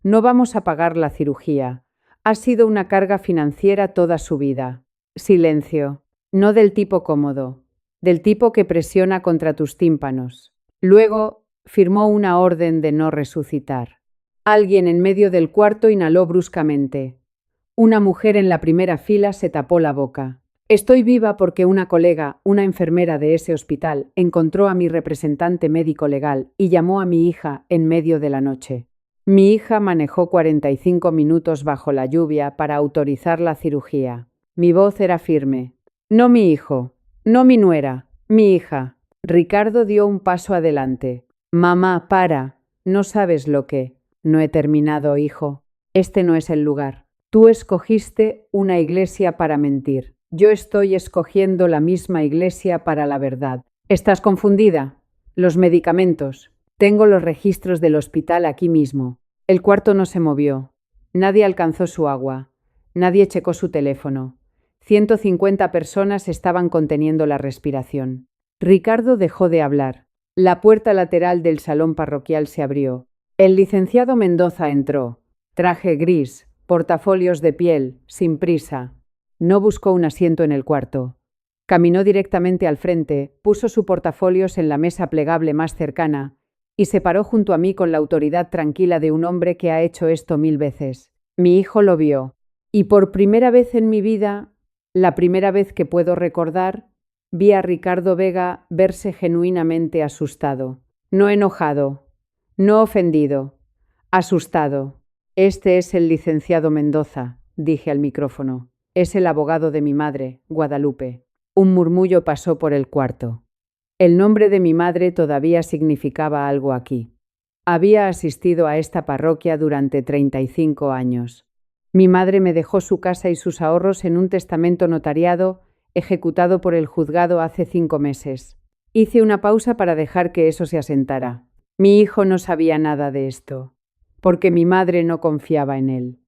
No vamos a pagar la cirugía. Ha sido una carga financiera toda su vida. Silencio. No del tipo cómodo, del tipo que presiona contra tus tímpanos. Luego firmó una orden de no resucitar. Alguien en medio del cuarto inhaló bruscamente. Una mujer en la primera fila se tapó la boca. Estoy viva porque una colega, una enfermera de ese hospital, encontró a mi representante médico legal y llamó a mi hija en medio de la noche. Mi hija manejó 45 minutos bajo la lluvia para autorizar la cirugía. Mi voz era firme. No mi hijo, no mi nuera, mi hija. Ricardo dio un paso adelante. Mamá, para. No sabes lo que. No he terminado, hijo. Este no es el lugar. Tú escogiste una iglesia para mentir. Yo estoy escogiendo la misma iglesia para la verdad. ¿Estás confundida? Los medicamentos. Tengo los registros del hospital aquí mismo. El cuarto no se movió. Nadie alcanzó su agua. Nadie checó su teléfono. 150 personas estaban conteniendo la respiración. Ricardo dejó de hablar. La puerta lateral del salón parroquial se abrió. El licenciado Mendoza entró. Traje gris, portafolios de piel, sin prisa. No buscó un asiento en el cuarto. Caminó directamente al frente, puso su portafolios en la mesa plegable más cercana y se paró junto a mí con la autoridad tranquila de un hombre que ha hecho esto 1000 veces. Mi hijo lo vio. Y por primera vez en mi vida, la primera vez que puedo recordar, vi a Ricardo Vega verse genuinamente asustado. No enojado, no ofendido, asustado. Este es el licenciado Mendoza, dije al micrófono. Es el abogado de mi madre, Guadalupe. Un murmullo pasó por el cuarto. El nombre de mi madre todavía significaba algo aquí. Había asistido a esta parroquia durante 35 años. Mi madre me dejó su casa y sus ahorros en un testamento notariado ejecutado por el juzgado hace 5 meses. Hice una pausa para dejar que eso se asentara. Mi hijo no sabía nada de esto, porque mi madre no confiaba en él.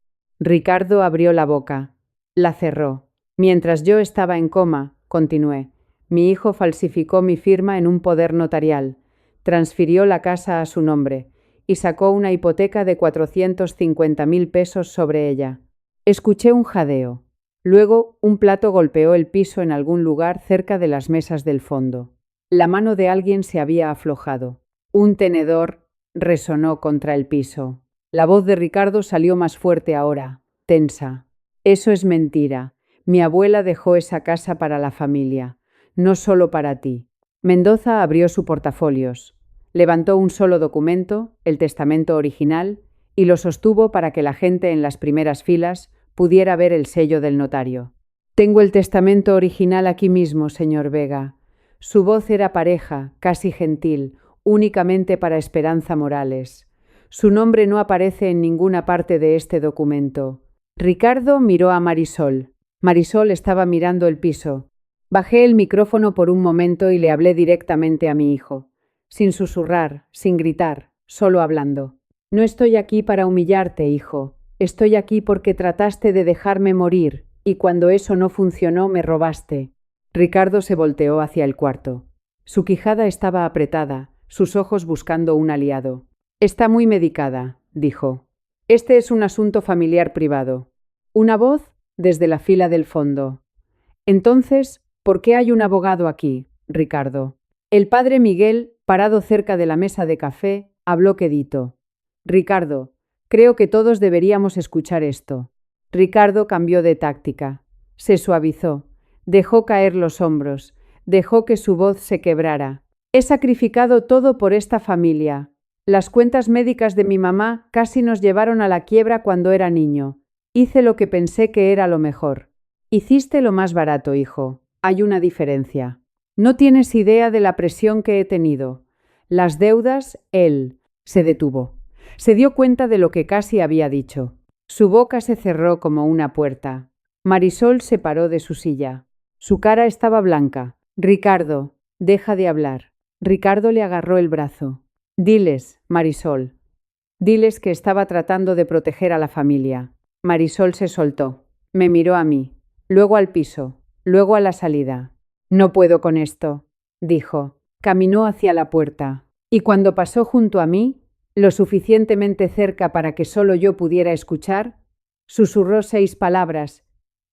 Ricardo abrió la boca. La cerró. Mientras yo estaba en coma, continué. Mi hijo falsificó mi firma en un poder notarial, transfirió la casa a su nombre y sacó una hipoteca de 450.000 pesos sobre ella. Escuché un jadeo. Luego un plato golpeó el piso en algún lugar cerca de las mesas del fondo. La mano de alguien se había aflojado. Un tenedor resonó contra el piso. La voz de Ricardo salió más fuerte ahora, tensa. Eso es mentira. Mi abuela dejó esa casa para la familia, no solo para ti. Mendoza abrió su portafolios, levantó un solo documento, el testamento original, y lo sostuvo para que la gente en las primeras filas pudiera ver el sello del notario. Tengo el testamento original aquí mismo, señor Vega. Su voz era pareja, casi gentil, únicamente para Esperanza Morales. Su nombre no aparece en ninguna parte de este documento. Ricardo miró a Marisol. Marisol estaba mirando el piso. Bajé el micrófono por un momento y le hablé directamente a mi hijo, sin susurrar, sin gritar, solo hablando. No estoy aquí para humillarte, hijo. Estoy aquí porque trataste de dejarme morir y cuando eso no funcionó me robaste. Ricardo se volteó hacia el cuarto. Su quijada estaba apretada, sus ojos buscando un aliado. Está muy medicada, dijo. Este es un asunto familiar privado. Una voz desde la fila del fondo. Entonces, ¿por qué hay un abogado aquí, Ricardo? El padre Miguel, parado cerca de la mesa de café, habló quedito. Ricardo, Creo que todos deberíamos escuchar esto. Ricardo cambió de táctica. Se suavizó. Dejó caer los hombros. Dejó que su voz se quebrara. He sacrificado todo por esta familia. Las cuentas médicas de mi mamá casi nos llevaron a la quiebra cuando era niño. Hice lo que pensé que era lo mejor. Hiciste lo más barato, hijo. Hay una diferencia. No tienes idea de la presión que he tenido. Las deudas, él. Se detuvo. Se dio cuenta de lo que casi había dicho. Su boca se cerró como una puerta. Marisol se paró de su silla. Su cara estaba blanca. Ricardo, deja de hablar. Ricardo le agarró el brazo. Diles, Marisol. Diles que estaba tratando de proteger a la familia. Marisol se soltó. Me miró a mí, luego al piso, luego a la salida. No puedo con esto, dijo. Caminó hacia la puerta. Y cuando pasó junto a mí, lo suficientemente cerca para que solo yo pudiera escuchar, susurró 6 palabras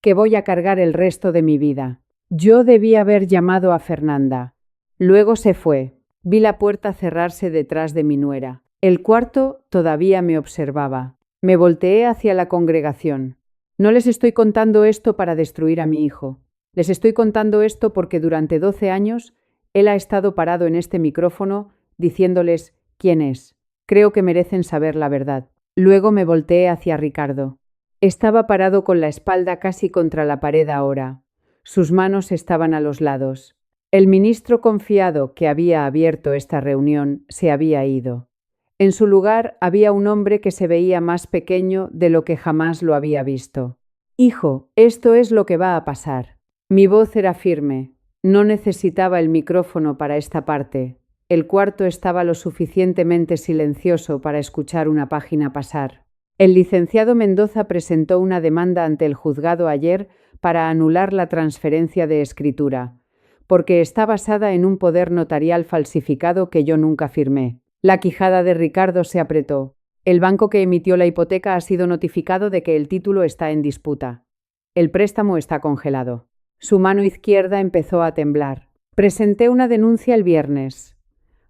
que voy a cargar el resto de mi vida. Yo debí haber llamado a Fernanda. Luego se fue. Vi la puerta cerrarse detrás de mi nuera. El cuarto todavía me observaba. Me volteé hacia la congregación. No les estoy contando esto para destruir a mi hijo. Les estoy contando esto porque durante 12 años él ha estado parado en este micrófono diciéndoles quién es. Creo que merecen saber la verdad. Luego me volteé hacia Ricardo. Estaba parado con la espalda casi contra la pared ahora. Sus manos estaban a los lados. El ministro confiado que había abierto esta reunión se había ido. En su lugar había un hombre que se veía más pequeño de lo que jamás lo había visto. Hijo, esto es lo que va a pasar. Mi voz era firme. No necesitaba el micrófono para esta parte. El cuarto estaba lo suficientemente silencioso para escuchar una página pasar. El licenciado Mendoza presentó una demanda ante el juzgado ayer para anular la transferencia de escritura, porque está basada en un poder notarial falsificado que yo nunca firmé. La quijada de Ricardo se apretó. El banco que emitió la hipoteca ha sido notificado de que el título está en disputa. El préstamo está congelado. Su mano izquierda empezó a temblar. Presenté una denuncia el viernes.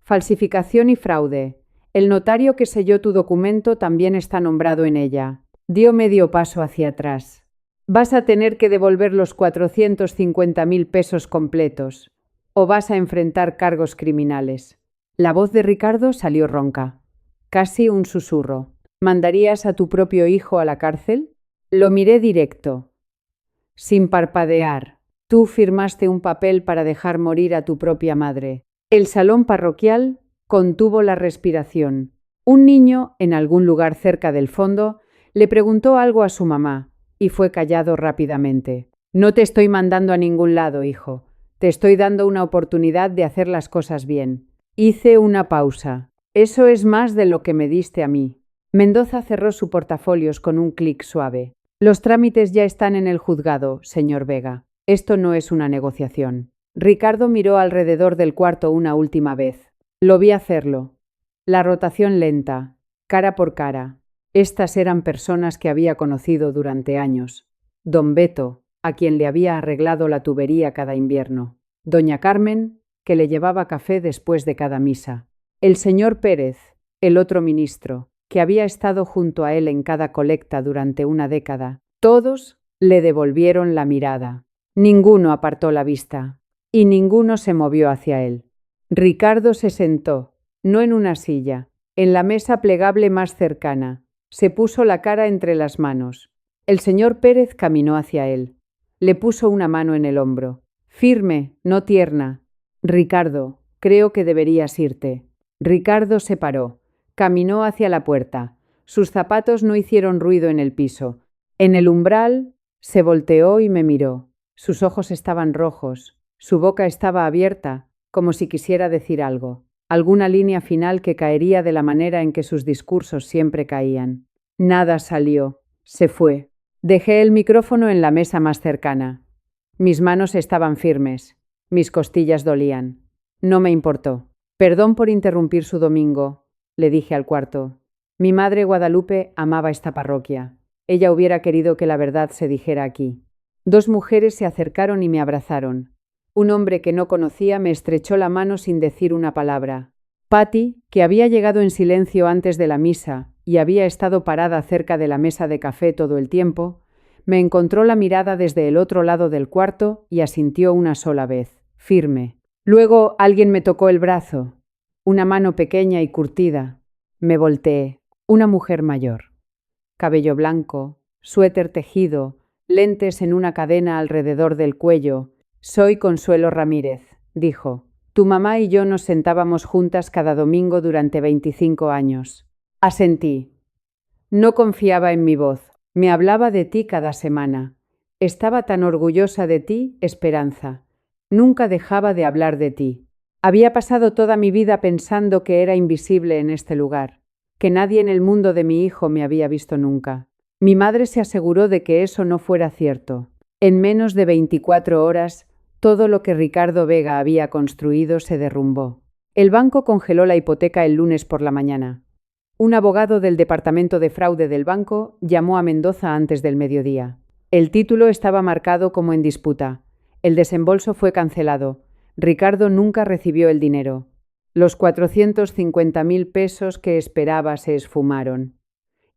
Falsificación y fraude. El notario que selló tu documento también está nombrado en ella. Dio medio paso hacia atrás. Vas a tener que devolver los 450.000 pesos completos, o vas a enfrentar cargos criminales. La voz de Ricardo salió ronca, casi un susurro. ¿Mandarías a tu propio hijo a la cárcel? Lo miré directo, sin parpadear. Tú firmaste un papel para dejar morir a tu propia madre. El salón parroquial contuvo la respiración. Un niño, en algún lugar cerca del fondo, le preguntó algo a su mamá y fue callado rápidamente. No te estoy mandando a ningún lado, hijo. Te estoy dando una oportunidad de hacer las cosas bien. Hice una pausa. Eso es más de lo que me diste a mí. Mendoza cerró su portafolios con un clic suave. Los trámites ya están en el juzgado, señor Vega. Esto no es una negociación. Ricardo miró alrededor del cuarto una última vez. Lo vi hacerlo. La rotación lenta, cara por cara. Estas eran personas que había conocido durante años. Don Beto, a quien le había arreglado la tubería cada invierno. Doña Carmen, que le llevaba café después de cada misa. El señor Pérez, el otro ministro, que había estado junto a él en cada colecta durante una década. Todos le devolvieron la mirada. Ninguno apartó la vista, y ninguno se movió hacia él. Ricardo se sentó, no en una silla, en la mesa plegable más cercana. Se puso la cara entre las manos. El señor Pérez caminó hacia él. Le puso una mano en el hombro. Firme, no tierna. Ricardo, creo que deberías irte. Ricardo se paró. Caminó hacia la puerta. Sus zapatos no hicieron ruido en el piso. En el umbral se volteó y me miró. Sus ojos estaban rojos. Su boca estaba abierta, como si quisiera decir algo. Alguna línea final que caería de la manera en que sus discursos siempre caían. Nada salió. Se fue. Dejé el micrófono en la mesa más cercana. Mis manos estaban firmes. Mis costillas dolían. No me importó. Perdón por interrumpir su domingo, le dije al cuarto. Mi madre Guadalupe amaba esta parroquia. Ella hubiera querido que la verdad se dijera aquí. 2 mujeres se acercaron y me abrazaron. Un hombre que no conocía me estrechó la mano sin decir una palabra. Patty, que había llegado en silencio antes de la misa, y había estado parada cerca de la mesa de café todo el tiempo, me encontró la mirada desde el otro lado del cuarto y asintió una sola vez, firme. Luego alguien me tocó el brazo, una mano pequeña y curtida. Me volteé. Una mujer mayor. Cabello blanco, suéter tejido, lentes en una cadena alrededor del cuello. Soy Consuelo Ramírez, dijo. Tu mamá y yo nos sentábamos juntas cada domingo durante 25 años. Asentí. No confiaba en mi voz. Me hablaba de ti cada semana. Estaba tan orgullosa de ti, Esperanza. Nunca dejaba de hablar de ti. Había pasado toda mi vida pensando que era invisible en este lugar, que nadie en el mundo de mi hijo me había visto nunca. Mi madre se aseguró de que eso no fuera cierto. En menos de 24 horas, todo lo que Ricardo Vega había construido se derrumbó. El banco congeló la hipoteca el lunes por la mañana. Un abogado del departamento de fraude del banco llamó a Mendoza antes del mediodía. El título estaba marcado como en disputa. El desembolso fue cancelado. Ricardo nunca recibió el dinero. Los 450.000 pesos que esperaba se esfumaron.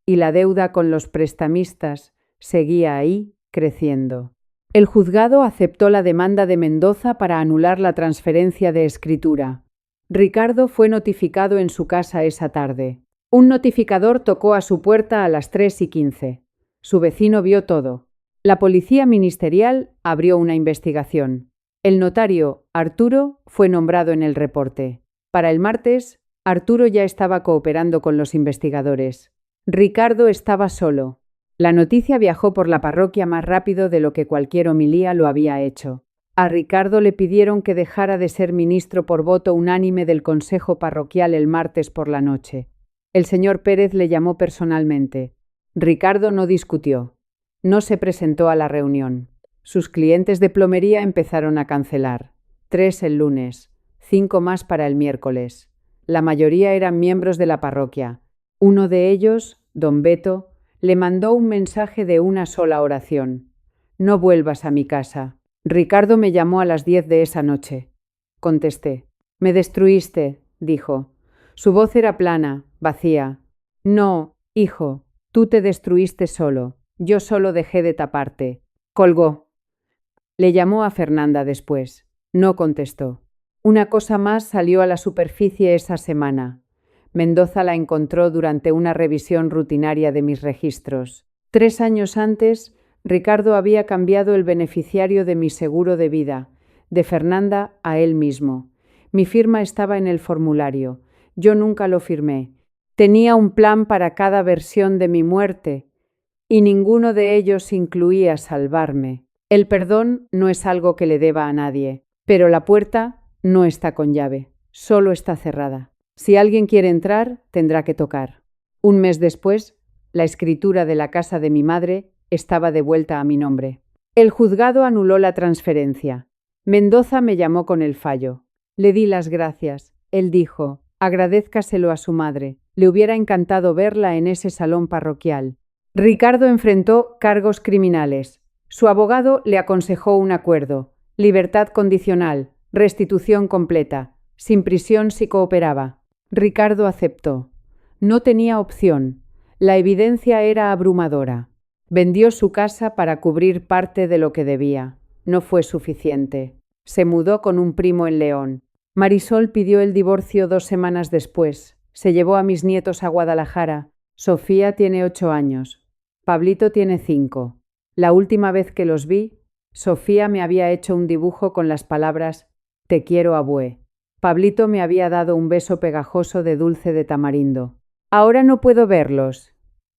Y la deuda con los prestamistas seguía ahí, creciendo. El juzgado aceptó la demanda de Mendoza para anular la transferencia de escritura. Ricardo fue notificado en su casa esa tarde. Un notificador tocó a su puerta a las 3:15. Su vecino vio todo. La policía ministerial abrió una investigación. El notario, Arturo, fue nombrado en el reporte. Para el martes, Arturo ya estaba cooperando con los investigadores. Ricardo estaba solo. La noticia viajó por la parroquia más rápido de lo que cualquier homilía lo había hecho. A Ricardo le pidieron que dejara de ser ministro por voto unánime del Consejo Parroquial el martes por la noche. El señor Pérez le llamó personalmente. Ricardo no discutió. No se presentó a la reunión. Sus clientes de plomería empezaron a cancelar. 3 el lunes, 5 más para el miércoles. La mayoría eran miembros de la parroquia. Uno de ellos, don Beto, le mandó un mensaje de una sola oración. No vuelvas a mi casa. Ricardo me llamó a las 10 de esa noche. Contesté. Me destruiste, dijo. Su voz era plana, vacía. No, hijo, tú te destruiste solo. Yo solo dejé de taparte. Colgó. Le llamó a Fernanda después. No contestó. Una cosa más salió a la superficie esa semana. Mendoza la encontró durante una revisión rutinaria de mis registros. 3 años antes, Ricardo había cambiado el beneficiario de mi seguro de vida, de Fernanda a él mismo. Mi firma estaba en el formulario. Yo nunca lo firmé. Tenía un plan para cada versión de mi muerte, y ninguno de ellos incluía salvarme. El perdón no es algo que le deba a nadie, pero la puerta no está con llave, solo está cerrada. Si alguien quiere entrar, tendrá que tocar. Un mes después, la escritura de la casa de mi madre estaba de vuelta a mi nombre. El juzgado anuló la transferencia. Mendoza me llamó con el fallo. Le di las gracias. Él dijo, agradézcaselo a su madre. Le hubiera encantado verla en ese salón parroquial. Ricardo enfrentó cargos criminales. Su abogado le aconsejó un acuerdo, libertad condicional, restitución completa, sin prisión si cooperaba. Ricardo aceptó. No tenía opción. La evidencia era abrumadora. Vendió su casa para cubrir parte de lo que debía. No fue suficiente. Se mudó con un primo en León. Marisol pidió el divorcio 2 semanas después. Se llevó a mis nietos a Guadalajara. Sofía tiene 8 años. Pablito tiene 5. La última vez que los vi, Sofía me había hecho un dibujo con las palabras «Te quiero, abue». Pablito me había dado un beso pegajoso de dulce de tamarindo. Ahora no puedo verlos.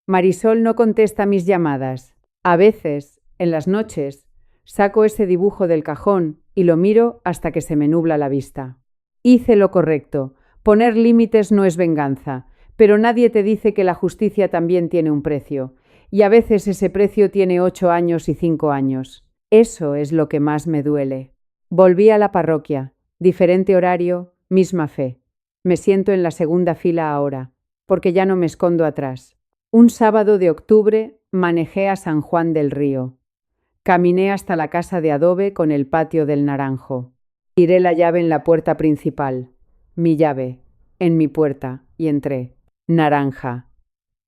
Marisol no contesta mis llamadas. A veces, en las noches, saco ese dibujo del cajón y lo miro hasta que se me nubla la vista. Hice lo correcto. Poner límites no es venganza, pero nadie te dice que la justicia también tiene un precio. Y a veces ese precio tiene 8 años y 5 años. Eso es lo que más me duele. Volví a la parroquia. Diferente horario, misma fe. Me siento en la segunda fila ahora, porque ya no me escondo atrás. Un sábado de octubre manejé a San Juan del Río. Caminé hasta la casa de adobe con el patio del Naranjo. Tiré la llave en la puerta principal. Mi llave, en mi puerta, y entré. Naranja.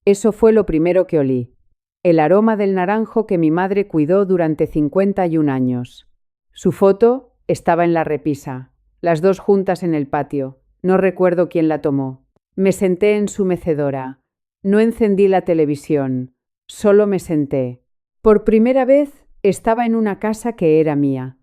Eso fue lo primero que olí. El aroma del naranjo que mi madre cuidó durante 51 años. Su foto estaba en la repisa, las dos juntas en el patio. No recuerdo quién la tomó. Me senté en su mecedora. No encendí la televisión. Solo me senté. Por primera vez estaba en una casa que era mía.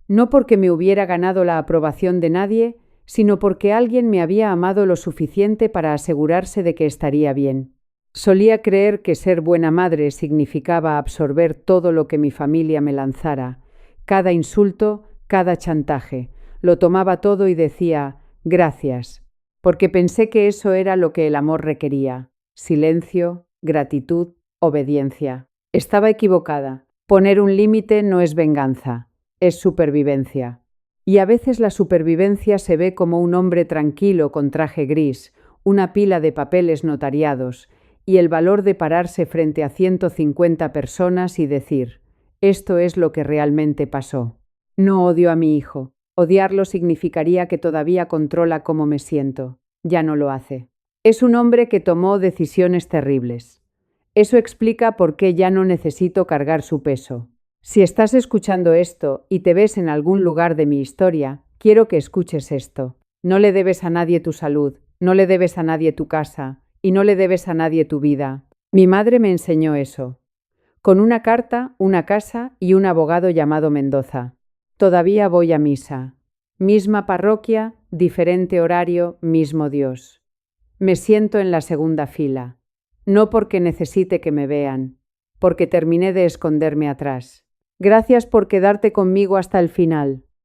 No porque me hubiera ganado la aprobación de nadie, sino porque alguien me había amado lo suficiente para asegurarse de que estaría bien. Solía creer que ser buena madre significaba absorber todo lo que mi familia me lanzara, cada insulto, cada chantaje. Lo tomaba todo y decía gracias, porque pensé que eso era lo que el amor requería: silencio, gratitud, obediencia. Estaba equivocada. Poner un límite no es venganza, es supervivencia. Y a veces la supervivencia se ve como un hombre tranquilo con traje gris, una pila de papeles notariados, y el valor de pararse frente a 150 personas y decir: esto es lo que realmente pasó. No odio a mi hijo. Odiarlo significaría que todavía controla cómo me siento. Ya no lo hace. Es un hombre que tomó decisiones terribles. Eso explica por qué ya no necesito cargar su peso. Si estás escuchando esto y te ves en algún lugar de mi historia, quiero que escuches esto. No le debes a nadie tu salud, no le debes a nadie tu casa, y no le debes a nadie tu vida. Mi madre me enseñó eso. Con una carta, una casa y un abogado llamado Mendoza. Todavía voy a misa. Misma parroquia, diferente horario, mismo Dios. Me siento en la segunda fila. No porque necesite que me vean, porque terminé de esconderme atrás. Gracias por quedarte conmigo hasta el final.